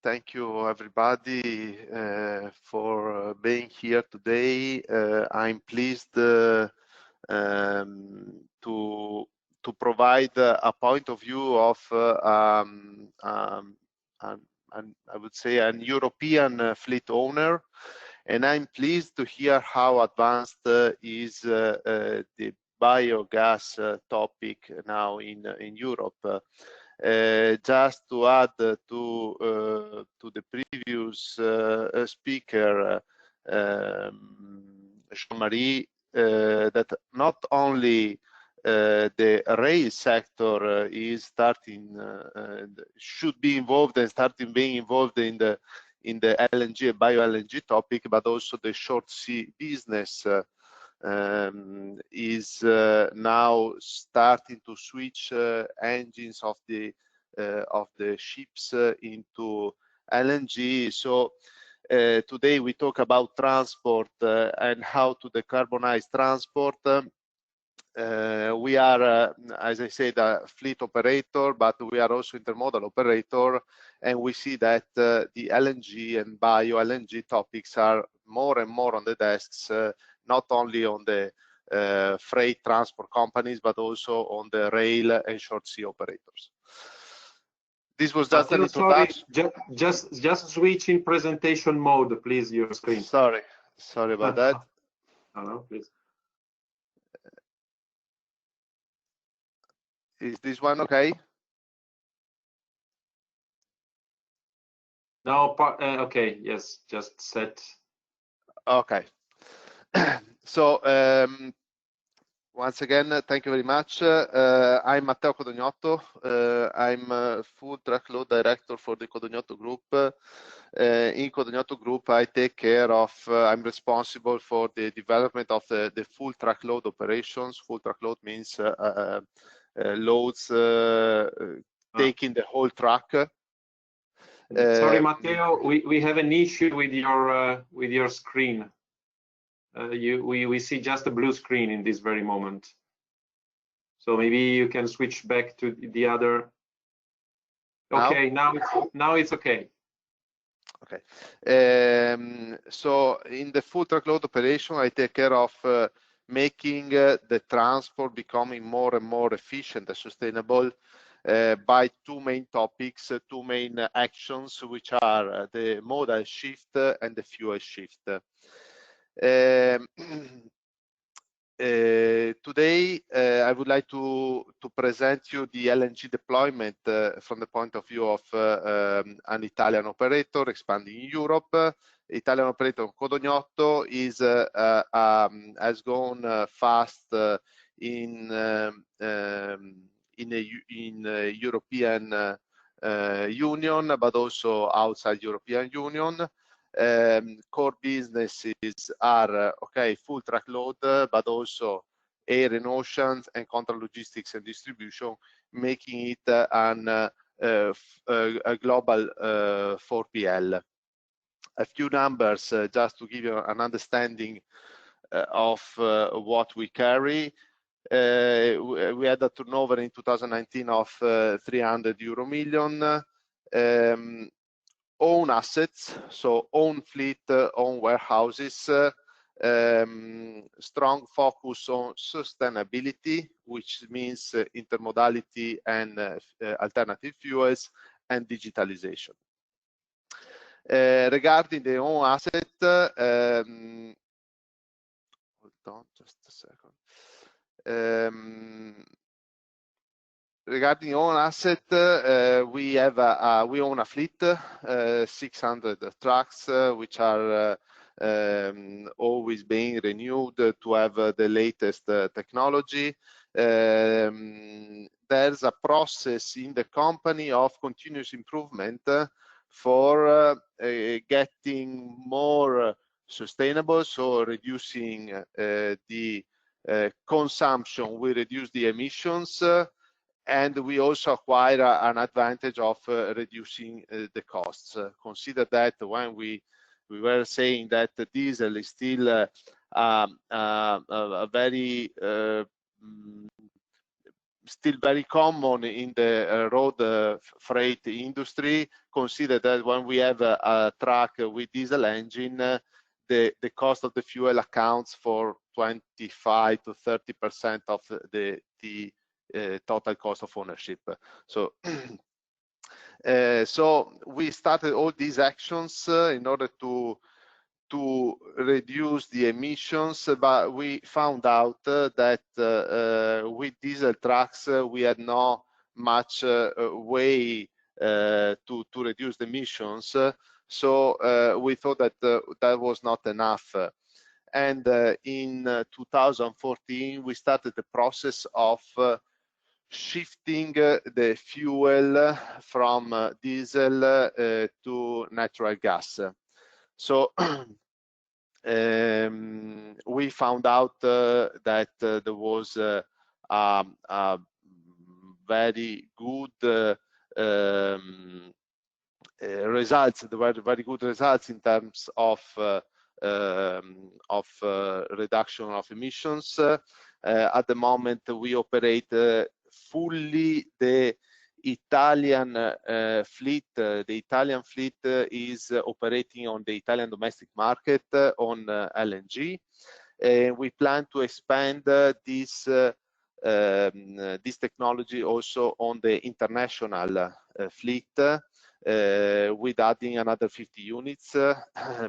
Thank you, everybody, for being here today. I'm pleased to provide a point of view of I would say an European fleet owner, and I'm pleased to hear how advanced is the biogas topic now in Europe. Just to add to the previous speaker, Jean-Marie, that not only the rail sector is starting, should be involved and starting being involved in the LNG and bio LNG topic, but also the short sea business is now starting to switch engines of the ships into LNG. So today we talk about transport and how to decarbonize transport. We are, as I said, a fleet operator, but we are also intermodal operator, and we see that the LNG and bio LNG topics are more and more on the desks, not only on the freight transport companies, but also on the rail and short sea operators. This was just an introduction. Just switch in presentation mode, please, your screen. Sorry about that. No, please. Is this one okay? No, okay, yes, just set. Okay. So once again, thank you very much. I'm Matteo Codognotto. I'm full truckload director for the Codognotto Group. In Codognotto Group, I take care of, I'm responsible for the development of the full truckload operations. Full truckload means loads taking the whole truck. Sorry, Matteo, we have an issue with your screen. We see just a blue screen in this very moment. So maybe you can switch back to the other. Okay, now it's okay. Okay. So in the full truckload operation, I take care of making the transport becoming more and more efficient and sustainable by two main topics, two main actions, which are the modal shift and the fuel shift. Today, I would like to present you the LNG deployment from the point of view of an Italian operator expanding in Europe. Italian operator Codognotto has gone fast in European Union, but also outside European Union. Core businesses are full truckload, but also air and oceans and contract logistics and distribution, making it a global 4PL. A few numbers just to give you an understanding of what we carry. We had a turnover in 2019 of 300 million euro. Own assets, so own fleet, own warehouses, strong focus on sustainability, which means intermodality and alternative fuels, and digitalization. Regarding the own asset, hold on just a second. regarding own asset, we own a fleet, 600 trucks, which are always being renewed to have the latest technology. There's a process in the company of continuous improvement for getting more sustainable, so reducing the consumption, we reduce the emissions, and we also acquire an advantage of reducing the costs. Consider that when we were saying that the diesel is still a very still very common in the road freight industry. Consider that when we have a truck with diesel engine, the cost of the fuel accounts for 25 to 30% of the total cost of ownership. So so we started all these actions in order to reduce the emissions, but we found out that with diesel trucks we had not much way to reduce the emissions. So we thought that that was not enough. And in 2014, we started the process of shifting the fuel from diesel to natural gas. So we found out that there was very good results. There were very good results in terms of reduction of emissions. At the moment, we operate fully the Italian fleet. The Italian fleet is operating on the Italian domestic market on LNG. We plan to expand this technology also on the international fleet, with adding another 50 units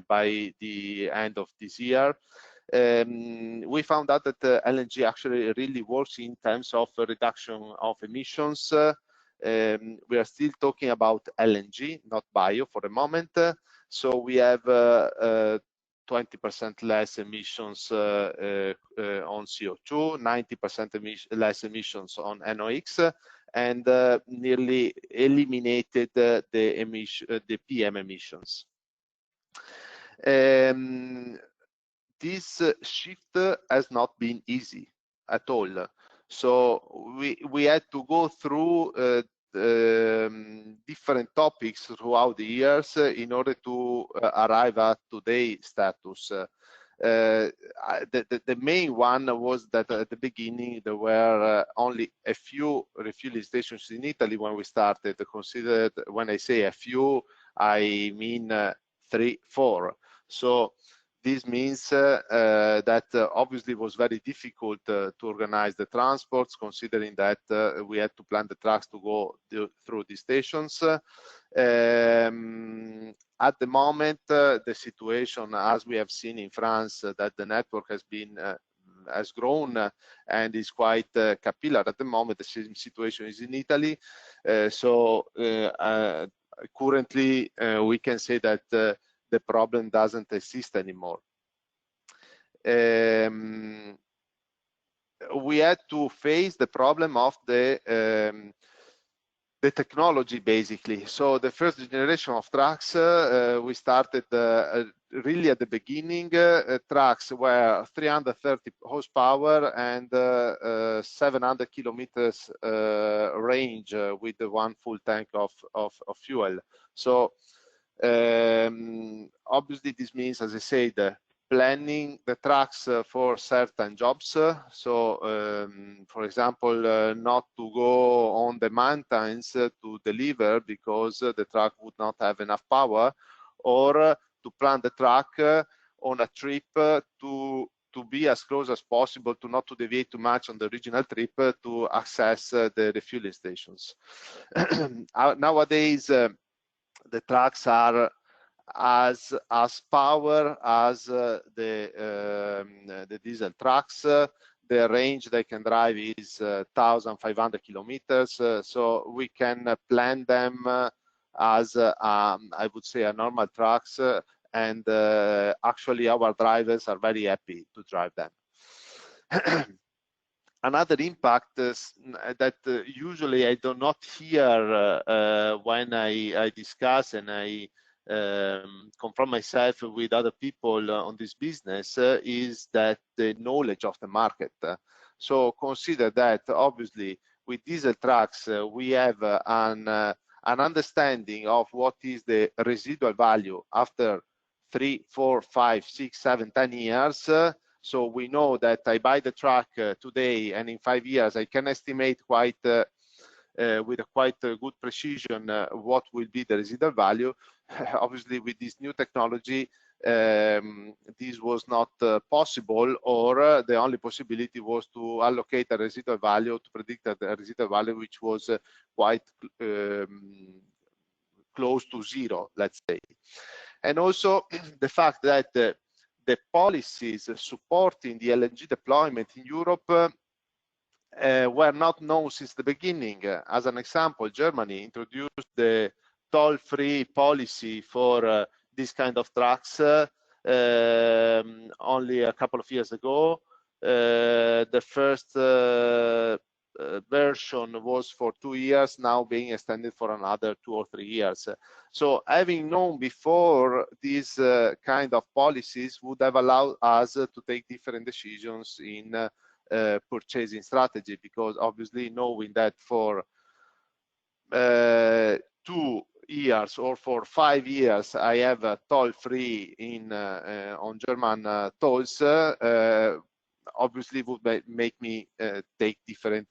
by the end of this year. We found out that LNG actually really works in terms of reduction of emissions. We are still talking about LNG, not bio for the moment. So we have 20% less emissions on CO2, 90% less emissions on NOx, and nearly eliminated the PM emissions. This shift has not been easy at all. So we had to go through different topics throughout the years in order to arrive at today's status. The main one was that at the beginning there were only a few refueling stations in Italy when we started. Considered, when I say a few, I mean 3, 4. So this means that obviously it was very difficult to organize the transports, considering that we had to plan the trucks to go through these stations. At the moment, the situation, as we have seen in France, that the network has grown and is quite capillary. At the moment, the same situation is in Italy. So currently, we can say that the problem doesn't exist anymore. We had to face the problem of the technology, basically. So the first generation of trucks, we started really at the beginning. Trucks were 330 horsepower and 700 kilometers range with one full tank of fuel. So obviously this means, as I said, planning the trucks for certain jobs. So for example, not to go on the mountains to deliver because the truck would not have enough power, or to plan the truck on a trip to be as close as possible, to not to deviate too much on the original trip to access the refueling stations. Nowadays, the trucks are as power as the diesel trucks. the range they can drive is 1,500 kilometers. So we can plan them as I would say a normal trucks, and actually our drivers are very happy to drive them. Another impact is that usually I do not hear when I discuss and I confront myself with other people on this business is that the knowledge of the market. So consider that obviously with diesel trucks we have an understanding of what is the residual value after 3, 4, 5, 6, 7, 10 years. So we know that I buy the truck today, and in 5 years I can estimate quite with a quite good precision what will be the residual value. Obviously, with this new technology, this was not possible, or the only possibility was to allocate a residual value, to predict a residual value which was quite close to zero, let's say. And also the fact that the policies supporting the LNG deployment in Europe were not known since the beginning. As an example, Germany introduced the toll-free policy for this kind of trucks only a couple of years ago. The first version was for 2 years, now being extended for another 2 or 3 years. So having known before these kind of policies would have allowed us to take different decisions in purchasing strategy, because obviously knowing that for 2 years or for 5 years I have a toll-free in on German tolls, obviously would make me take different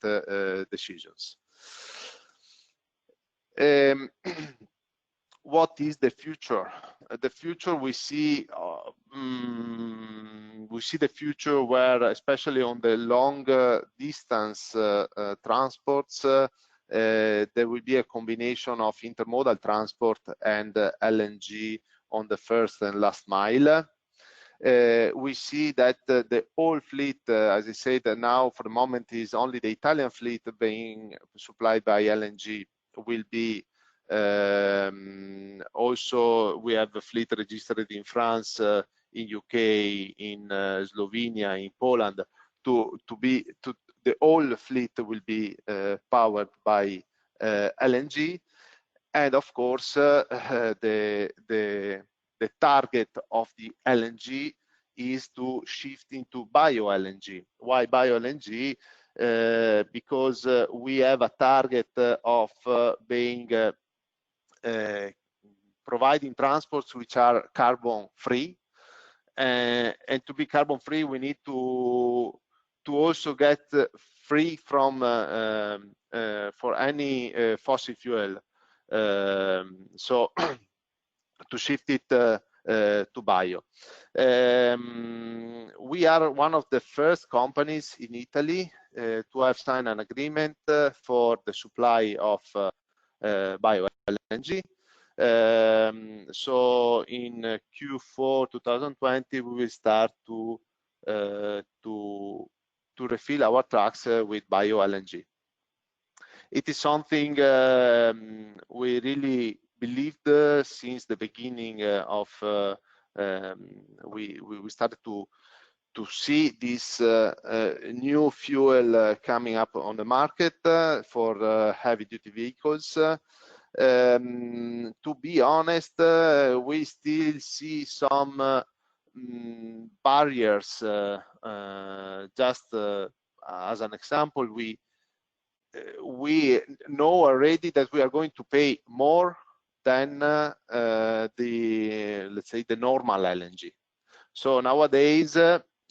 decisions. What is the future? The future we see the future where, especially on the long distance transports, there will be a combination of intermodal transport and LNG on the first and last mile. We see that the whole fleet, as I said, now for the moment is only the Italian fleet being supplied by LNG, will be also we have a fleet registered in France, in UK, in Slovenia, in Poland. The whole fleet will be powered by LNG, and of course the target of the LNG is to shift into bio LNG. Why bio LNG? Because we have a target of being providing transports which are carbon free, and to be carbon free we need to also get free from for any fossil fuel, so to shift it to bio. We are one of the first companies in Italy to have signed an agreement for the supply of bio LNG. So in Q4 2020 we will start to refill our trucks with bio LNG. It is something we really believed since the beginning of we started to see this new fuel coming up on the market for heavy duty vehicles. To be honest, we still see some barriers. Just as an example, we know already that we are going to pay more than let's say the normal LNG. So nowadays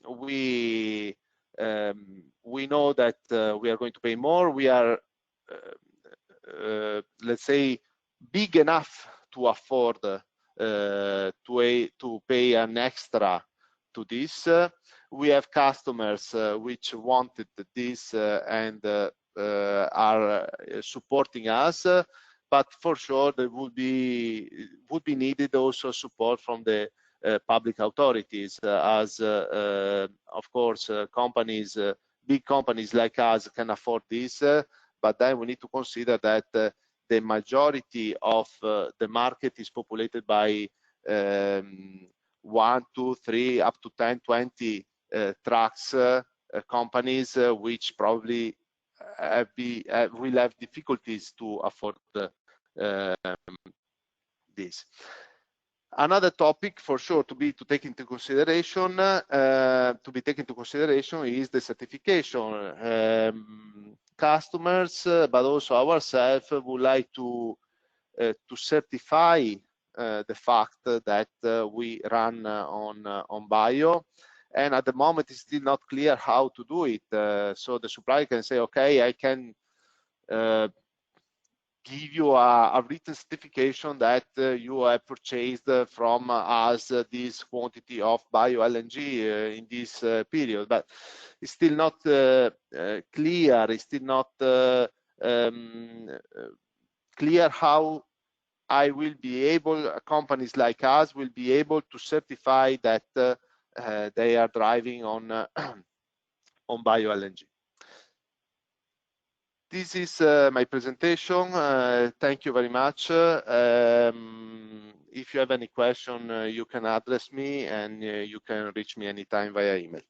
we know that we are going to pay more. We are let's say big enough to afford to pay an extra to this. We have customers which wanted this and are supporting us, but for sure there would be needed also support from the public authorities, as of course companies big companies like us can afford this, but then we need to consider that the majority of the market is populated by 1, 2, 3, up to 10, 20 trucks companies, which probably will have difficulties to afford this. Another topic for sure to be taken into consideration is the certification. Customers, but also ourselves, would like to certify the fact that we run on bio, and at the moment it's still not clear how to do it. So the supplier can say, okay, I can give you a written certification that you have purchased from us this quantity of bio LNG in this period, but it's still not clear. It's still not clear how I will be able, companies like us will be able to certify that they are driving on on bio LNG. This is my presentation. Thank you very much. If you have any question, you can address me, and you can reach me anytime via email.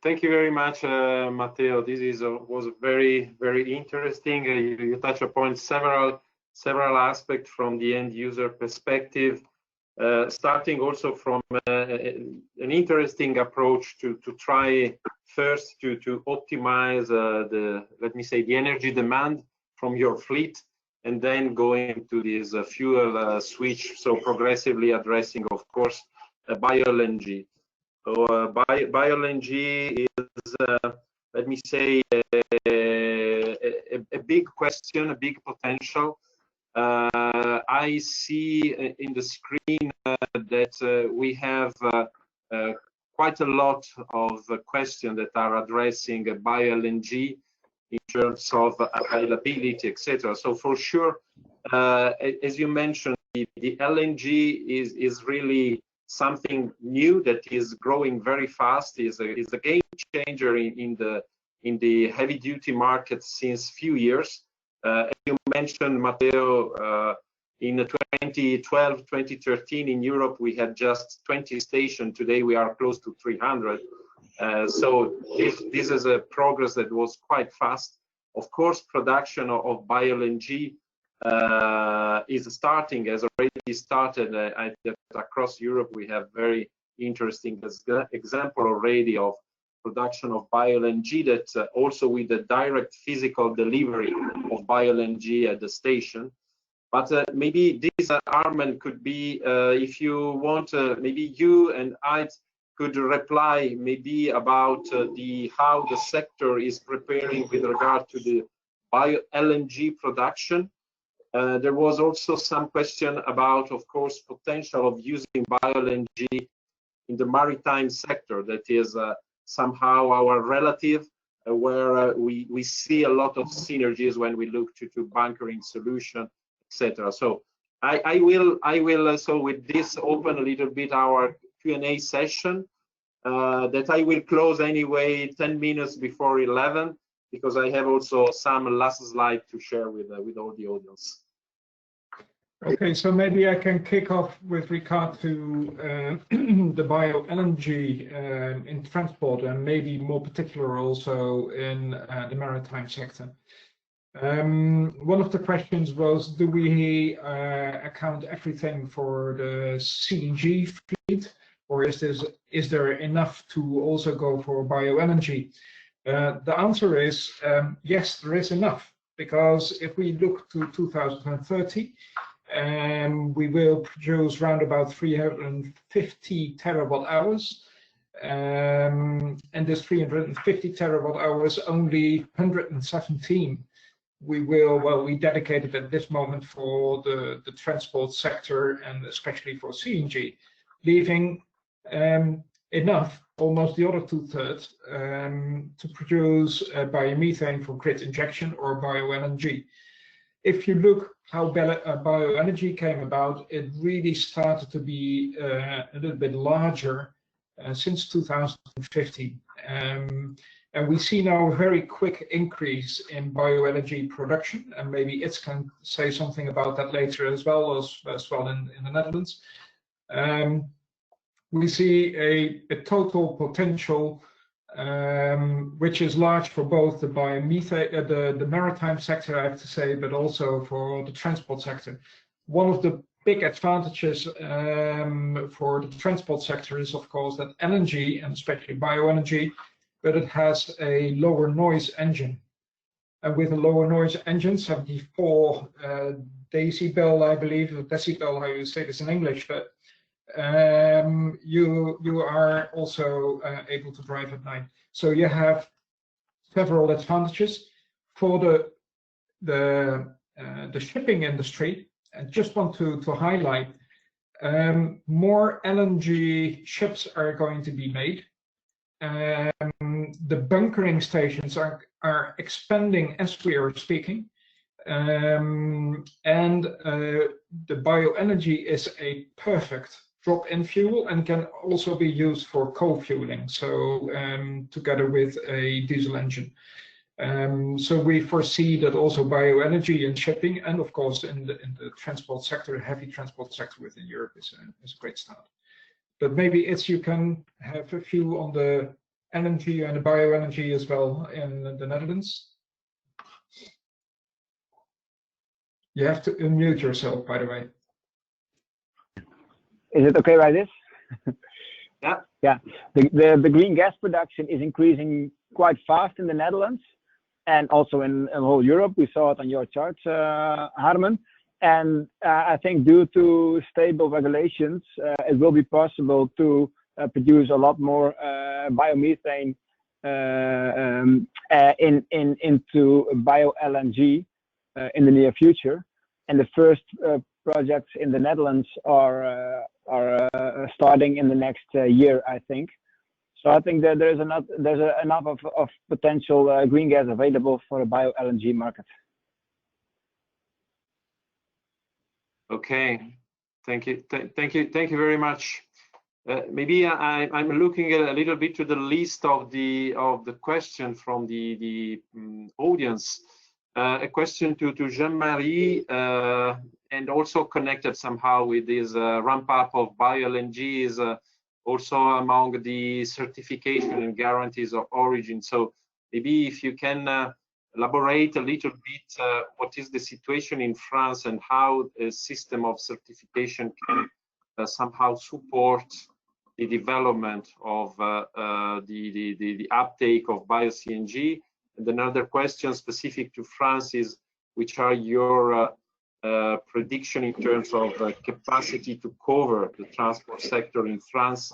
Thank you very much, Matteo. This was very, very interesting. You touch upon several aspects from the end user perspective, starting also from an interesting approach to try first to optimize let me say, the energy demand from your fleet, and then going to this fuel switch, so progressively addressing, of course, bio LNG. So bio LNG is, let me say, a big question, a big potential. I see in the screen that we have quite a lot of questions that are addressing bio LNG in terms of availability, etc. So for sure, as you mentioned, the LNG is really something new that is growing very fast. Is a game changer in the heavy duty market since few years. As you mentioned, Matteo, in 2012, 2013 in Europe, we had just 20 stations. Today we are close to 300. So this is a progress that was quite fast. Of course, production of bio LNG is starting, has already started. Across Europe, we have very interesting example already of production of bio LNG that also with the direct physical delivery of bio LNG at the station. But maybe this, Harmen, could be, if you want, maybe you and I could reply maybe about how the sector is preparing with regard to the bio LNG production. There was also some question about, of course, potential of using bio LNG in the maritime sector. That is somehow our relative, where we see a lot of synergies when we look to bunkering solution, etc. So I will so with this open a little bit our Q&A session that I will close anyway 10 minutes before 11, because I have also some last slide to share with all the audience. Okay, so maybe I can kick off with regard to the bio LNG in transport, and maybe more particular also in the maritime sector. One of the questions was, do we account everything for the CNG fleet, or is there enough to also go for bio LNG? The answer is yes, there is enough, because if we look to 2030, we will produce around about 350 terawatt hours, and this 350 terawatt hours, only 117 we dedicated at this moment for the transport sector, and especially for CNG, leaving enough, almost the other 2/3, to produce biomethane for grid injection or bio LNG. If you look how bioenergy came about, it really started to be a little bit larger since 2015. And we see now a very quick increase in bioenergy production, and maybe it can say something about that later as well in the Netherlands. We see a total potential which is large for both the biomethane, the maritime sector, I have to say, but also for the transport sector. One of the big advantages for the transport sector is, of course, that LNG, and especially bioenergy, but it has a lower noise engine. And with a lower noise engine, 74 decibel, I believe, or decibel, how you say this in English, but you are also able to drive at night. So you have several advantages for the shipping industry. I just want to highlight more LNG ships are going to be made. The bunkering stations are expanding as we are speaking. And the bioenergy is a perfect drop-in fuel and can also be used for co-fueling, so together with a diesel engine. So we foresee that also bioenergy in shipping, and of course in the transport sector, heavy transport sector within Europe is a great start. But maybe you can have a few on the LNG and the bioenergy as well in the Netherlands. You have to unmute yourself, by the way. Is it okay like this? Yeah. Yeah. The green gas production is increasing quite fast in the Netherlands and also in whole Europe. We saw it on your charts, Harmen. And I think due to stable regulations, it will be possible to produce a lot more biomethane into bio-LNG in the near future. And the first projects in the Netherlands are starting in the next year, I think. So I think that there's enough of potential green gas available for a bio-LNG market. Okay, thank you very much. Maybe I'm looking a little bit to the list of the question from the audience. A question to Jean-Marie, and also connected somehow with this ramp up of bio-LNG is also among the certification and guarantees of origin. So maybe if you can elaborate a little bit what is the situation in France and how a system of certification can somehow support the development of the uptake of bio-CNG. And another question specific to France is, which are your prediction in terms of capacity to cover the transport sector in France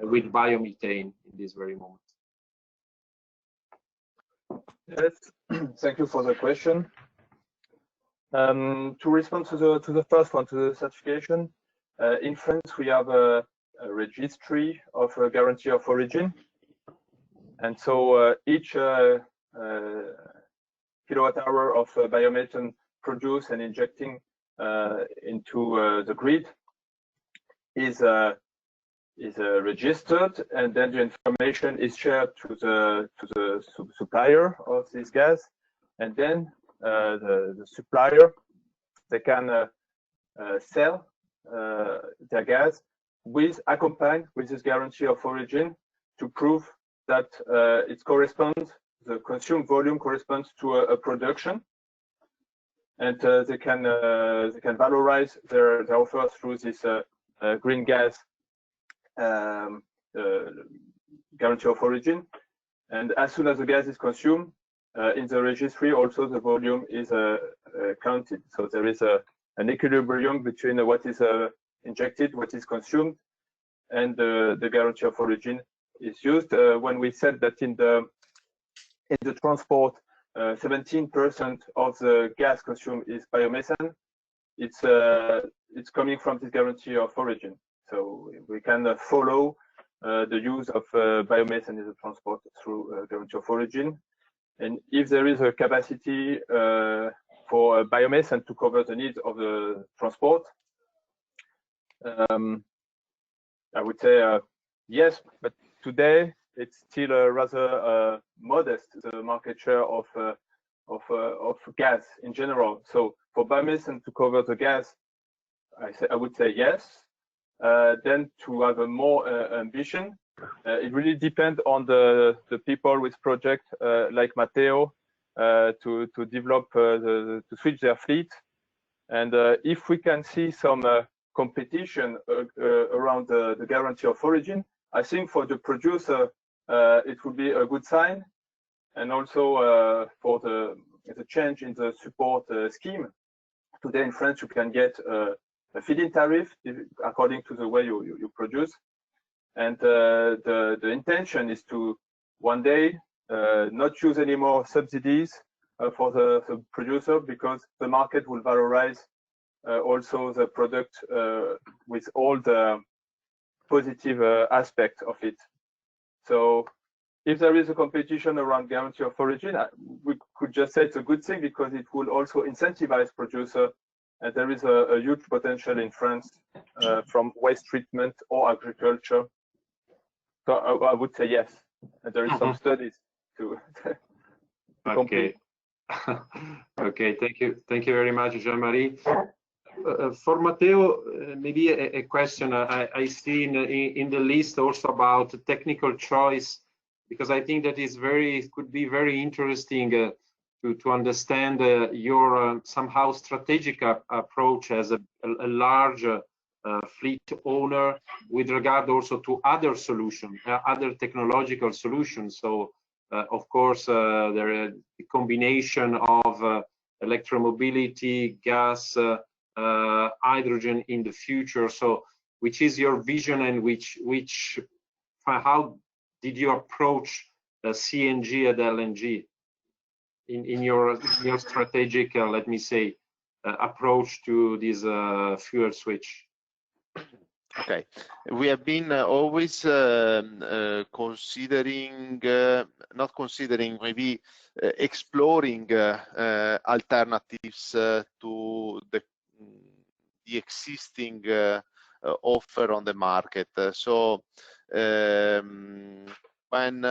with biomethane in this very moment? Yes, thank you for the question. To respond to the first one, to the certification, in France we have a registry of a guarantee of origin, and so each kilowatt hour of biomethane produced and injecting into the grid is registered, and then the information is shared to the supplier of this gas, and then the supplier, they can sell their gas accompanied with this guarantee of origin to prove that it corresponds, the consumed volume corresponds to a production, and they can valorize their offer through this green gas guarantee of origin. And as soon as the gas is consumed in the registry, also the volume is counted. So there is an equilibrium between what is injected, what is consumed, and the guarantee of origin is used. When we said that in the transport, 17% of the gas consumed is biomethane, it's coming from this guarantee of origin. So we can follow the use of biomethane in the transport through guarantee of origin. And if there is a capacity for biomethane to cover the needs of the transport, I would say Yes, but today it's still rather modest, the market share of gas in general. So for biomethane to cover the gas, I would say yes. Then to have a more ambition, it really depends on the people with project like Matteo to develop to switch their fleet. And if we can see some competition around the guarantee of origin, I think for the producer it would be a good sign, and also for the change in the support scheme. Today in France you can get a feed-in tariff according to the way you produce, and the intention is to one day not use any more subsidies for the producer, because the market will valorize also the product with all the positive aspects of it. So if there is a competition around guarantee of origin, we could just say it's a good thing, because it will also incentivize producer. And there is a huge potential in France from waste treatment or agriculture. So I would say yes. And there is some studies to Okay. Okay, thank you very much, Jean-Marie. For Matteo, maybe a question I see in the list also about technical choice, because I think that is could be very interesting to understand your somehow strategic approach as a large fleet owner with regard also to other solutions, other technological solutions. So of course there is a combination of electromobility, gas, hydrogen in the future. So which is your vision, and how did you approach CNG and LNG in your strategic, let me say, approach to this fuel switch? Okay, we have been always considering, not considering, maybe exploring alternatives to the existing offer on the market. So when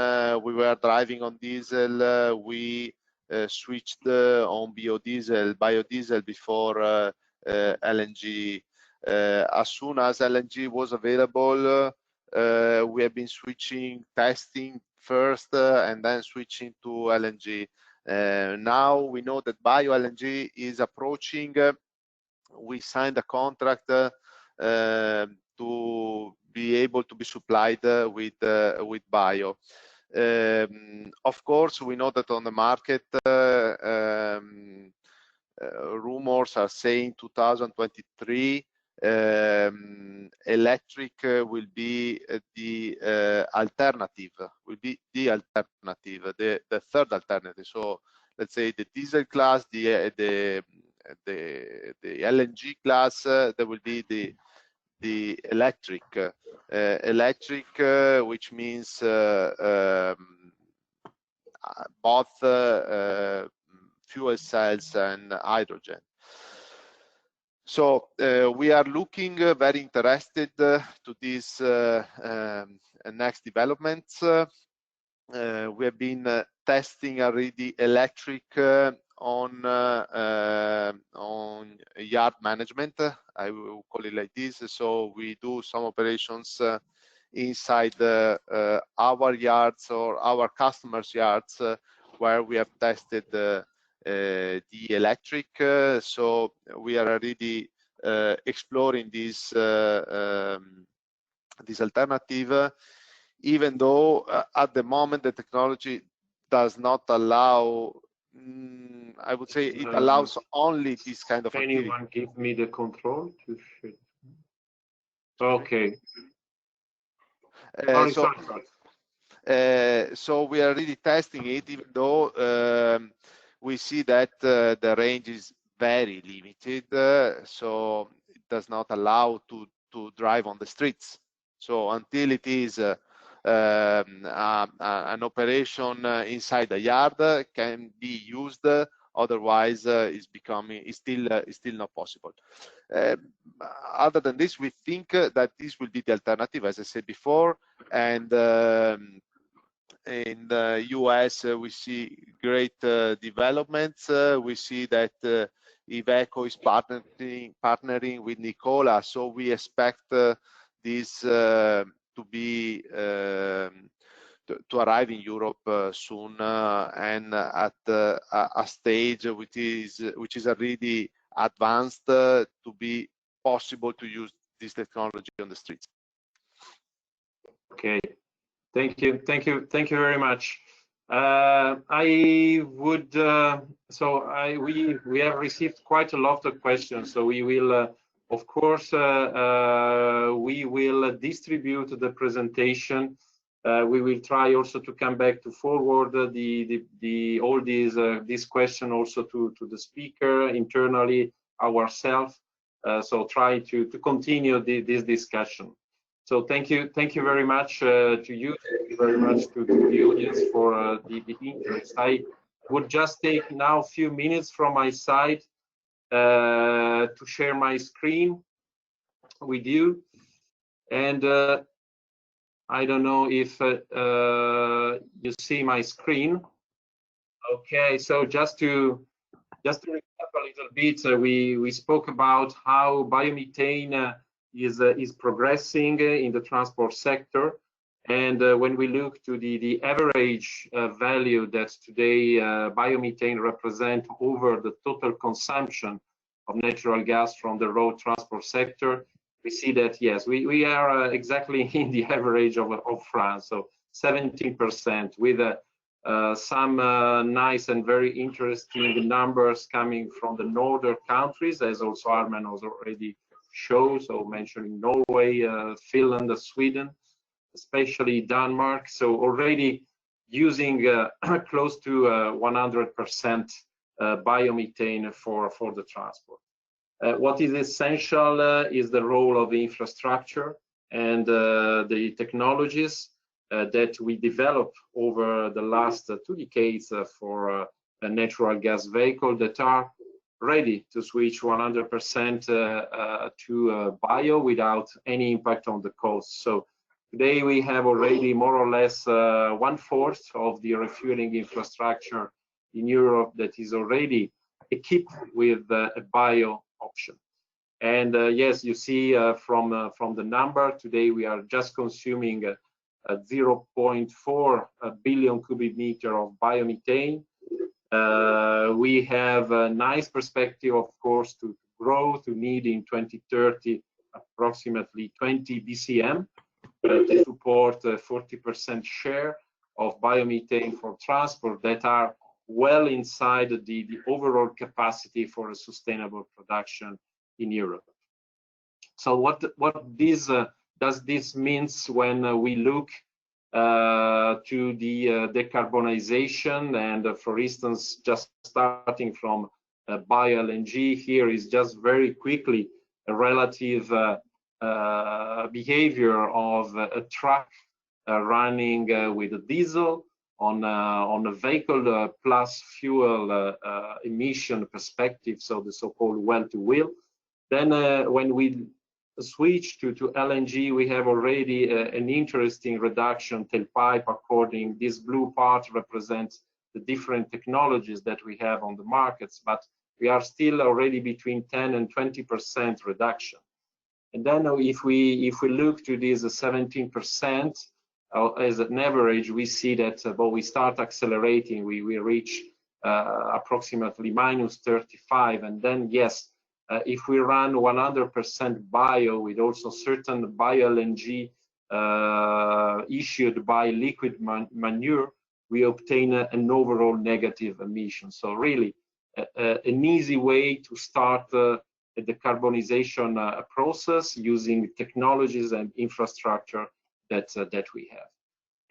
we were driving on diesel, we switched on biodiesel before LNG. As soon as LNG was available, we have been switching, testing first, and then switching to LNG. Now we know that bio-LNG is approaching. We signed a contract to be able to be supplied with bio. Of course, we know that on the market, rumors are saying 2023 electric will be the alternative, the third alternative. So let's say the diesel class, the LNG class, there will be the electric, which means both fuel cells and hydrogen. So we are looking very interested to these next developments. We have been testing already electric on yard management, I will call it like this. So we do some operations inside our yards or our customers' yards where we have tested the electric. So we are already exploring this alternative, even though at the moment the technology does not allow. I would say it allows only this kind of activity. Anyone give me the control to shoot? Okay. So we are really testing it, even though we see that the range is very limited, so it does not allow to drive on the streets. So until it is an operation inside the yard, can be used Otherwise, it's still not possible. Other than this, we think that this will be the alternative, as I said before. And in the US, we see great developments. We see that Iveco is partnering with Nikola, so we expect this to be to arrive in Europe soon, and at a stage which is already advanced to be possible to use this technology on the streets. Okay, thank you very much. I would we have received quite a lot of questions, so we will of course we will distribute the presentation. We will try also to come back to forward all these questions also to the speaker internally ourselves. So try to continue this discussion. So thank you very much to you. Thank you very much to the audience for the interest. I would just take now a few minutes from my side to share my screen with you, and I don't know if you see my screen. Okay, so just to recap a little bit, we spoke about how biomethane is progressing in the transport sector, and when we look to the average value that today biomethane represent over the total consumption of natural gas from the road transport sector, we see that yes, we are exactly in the average of France, so 17%, with some nice and very interesting numbers coming from the northern countries, as also Harmen has already shown, so mentioning Norway, Finland, Sweden, especially Denmark, so already using close to 100% biomethane for the transport. What is essential is the role of the infrastructure and the technologies that we developed over the last 2 decades for a natural gas vehicle that are ready to switch 100% to bio without any impact on the cost. So today we have already more or less 1/4 of the refueling infrastructure in Europe that is already equipped with a bio option. And yes, you see from the number today we are just consuming 0.4 billion cubic meter of biomethane. We have a nice perspective, of course, to grow to need in 2030 approximately 20 BCM to support a 40% share of biomethane for transport that are well inside the overall capacity for a sustainable production in Europe. So what does this means when we look to the decarbonization, and for instance, just starting from bio-LNG, here is just very quickly a relative behavior of a truck running with a diesel on a vehicle plus fuel emission perspective, so the so-called well-to-wheel. Then when we switch to LNG, we have already an interesting reduction tailpipe. According, this blue part represents the different technologies that we have on the markets, but we are still already between 10 and 20% reduction. And then if we look to this 17% as an average, we see that when we start accelerating, we reach approximately -35, and then yes, if we run 100% bio with also certain bio-LNG issued by liquid manure, we obtain an overall negative emission. So really an easy way to start the decarbonization process using technologies and infrastructure that we have.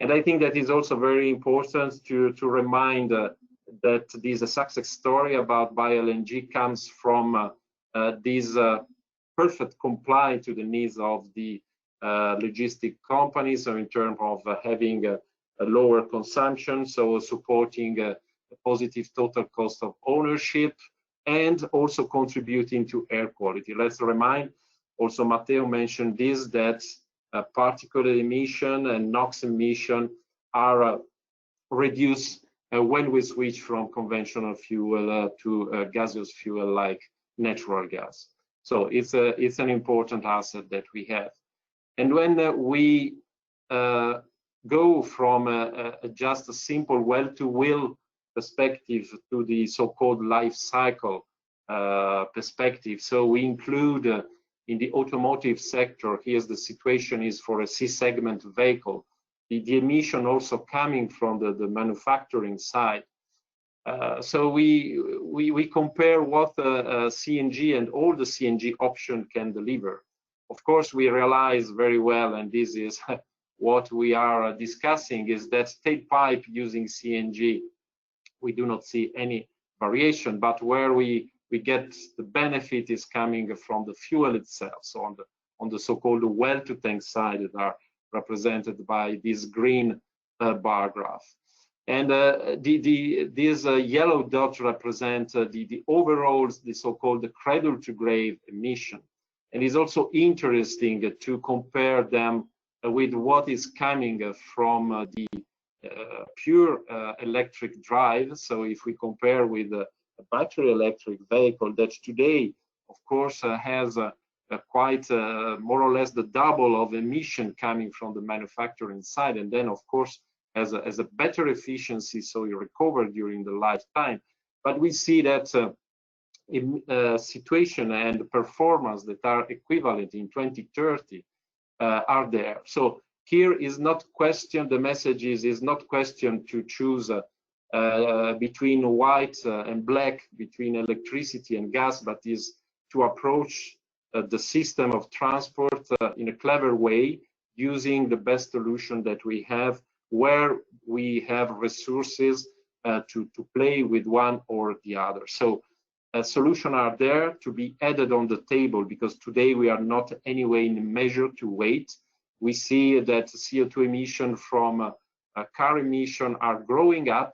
And I think that is also very important to remind that this success story about bio-LNG comes from this perfect comply to the needs of the logistic companies, so in terms of having a lower consumption, so supporting a positive total cost of ownership, and also contributing to air quality. Let's remind, also Matteo mentioned this, that particulate emission and NOx emission are reduced when we switch from conventional fuel to gaseous fuel like natural gas. So it's an important asset that we have. And when we go from just a simple well-to-wheel perspective to the so-called life cycle perspective, so we include in the automotive sector, here's the situation is for a C-segment vehicle, the emission also coming from the manufacturing side. So we compare what CNG and all the CNG option can deliver. Of course, we realize very well, and this is what we are discussing, is that tailpipe using CNG, we do not see any variation, but where we get the benefit is coming from the fuel itself. So on the so-called well-to-tank side that are represented by this green bar graph. And these yellow dots represent the overall, the so-called cradle-to-grave emission. And it's also interesting to compare them with what is coming from the pure electric drive. So if we compare with a battery electric vehicle that today, of course, has quite more or less the double of emission coming from the manufacturing side, and then of course has a better efficiency, so you recover during the lifetime. But we see that situation and performance that are equivalent in 2030 are there. So here is not question, the message is not question to choose between white and black, between electricity and gas, but is to approach the system of transport in a clever way, using the best solution that we have, where we have resources to play with one or the other. So solutions are there to be added on the table, because today we are not anyway in a measure to wait. We see that CO2 emission from car emission are growing up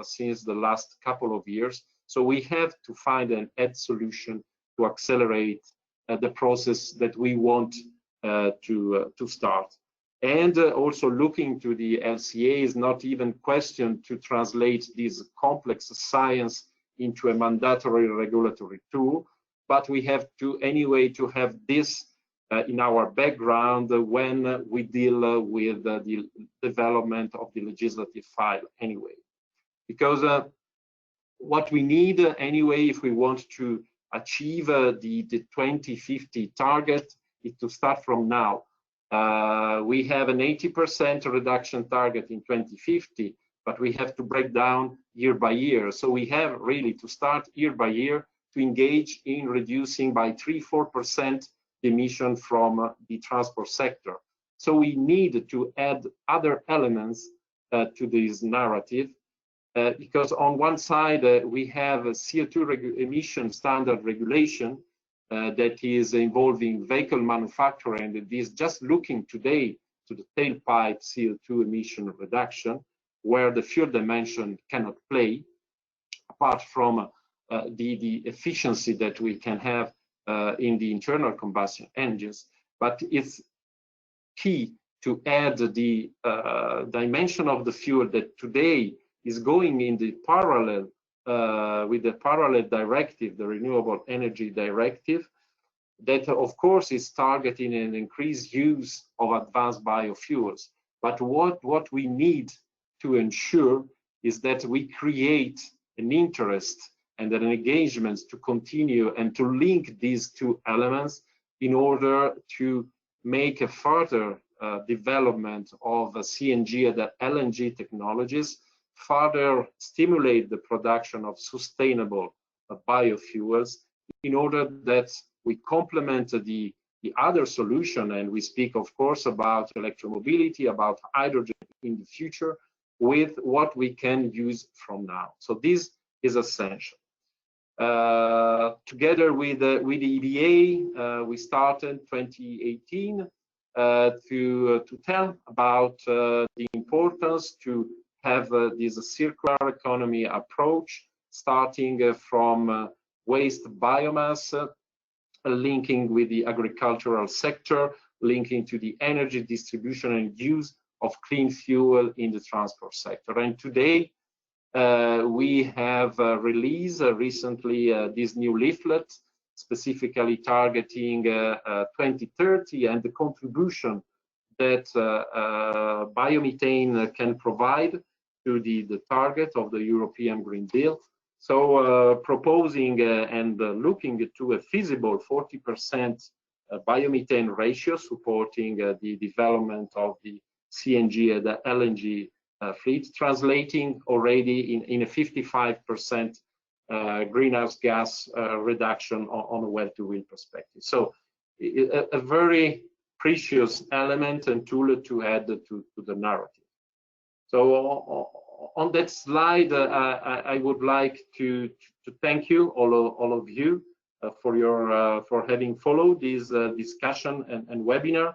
since the last couple of years. So we have to find an add solution to accelerate the process that we want to start. And also looking to the LCA is not even question to translate this complex science into a mandatory regulatory tool, but we have to anyway to have this in our background when we deal with the development of the legislative file anyway. Because what we need anyway, if we want to achieve the 2050 target, is to start from now. We have an 80% reduction target in 2050, but we have to break down year by year. So we have really to start year by year to engage in reducing by 3–4% emission from the transport sector. So we need to add other elements to this narrative, because on one side we have a CO2 emission standard regulation that is involving vehicle manufacturer, and it is just looking today to the tailpipe CO2 emission reduction, where the fuel dimension cannot play, apart from the efficiency that we can have in the internal combustion engines. But it's key to add the dimension of the fuel that today is going in the parallel with the parallel directive, the Renewable Energy Directive, that of course is targeting an increased use of advanced biofuels. But what we need to ensure is that we create an interest and an engagement to continue and to link these two elements in order to make a further development of CNG and LNG technologies, further stimulate the production of sustainable biofuels, in order that we complement the other solution, and we speak of course about electromobility, about hydrogen in the future, with what we can use from now. So this is essential. Together with the EBA, we started 2018 to tell about the importance to have this circular economy approach, starting from waste biomass, linking with the agricultural sector, linking to the energy distribution and use of clean fuel in the transport sector. And today, we have released recently this new leaflet, specifically targeting 2030 and the contribution that biomethane can provide to the target of the European Green Deal. So proposing and looking to a feasible 40% biomethane ratio, supporting the development of the CNG and the LNG fleet, translating already in a 55% greenhouse gas reduction on a well-to-wheel perspective. So a very precious element and tool to add to the narrative. So on that slide, I would like to thank you, all of you, for having followed this discussion and webinar.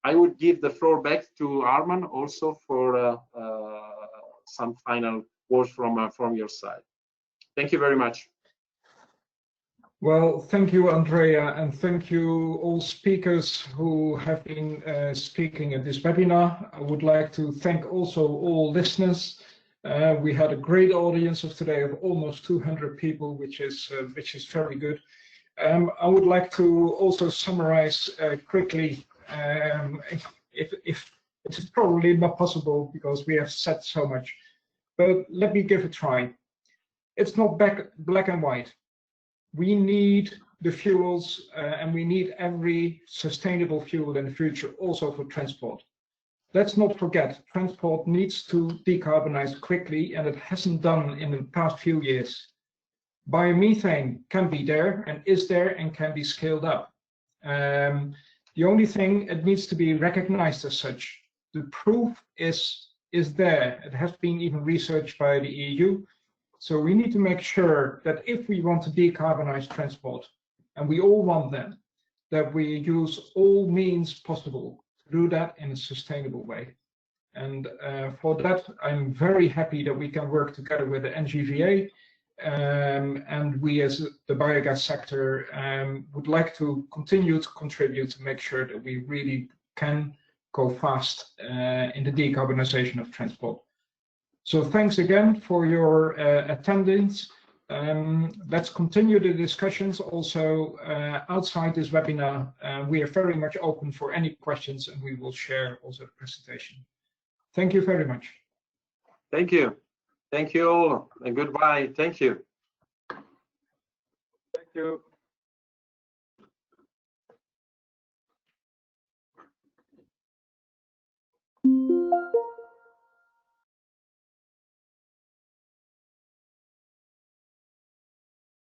I would give the floor back to Harmen also for some final words from your side. Thank you very much. Well, thank you, Andrea, and thank you all speakers who have been speaking at this webinar. I would like to thank also all listeners. We had a great audience of today of almost 200 people, which is very good. I would like to also summarize quickly, if it's probably not possible because we have said so much, but let me give a try. It's not black and white. We need the fuels and we need every sustainable fuel in the future also for transport. Let's not forget, transport needs to decarbonize quickly, and it hasn't done in the past few years. Biomethane can be there and is there and can be scaled up. The only thing, it needs to be recognized as such. The proof is there. It has been even researched by the EU. So we need to make sure that if we want to decarbonize transport, and we all want that we use all means possible to do that in a sustainable way. And for that, I'm very happy that we can work together with the NGVA, and we as the biogas sector would like to continue to contribute to make sure that we really can go fast in the decarbonization of transport. So thanks again for your attendance. Let's continue the discussions also outside this webinar. We are very much open for any questions, and we will share also the presentation. Thank you very much. Thank you. Thank you all, and goodbye. Thank you. Thank you.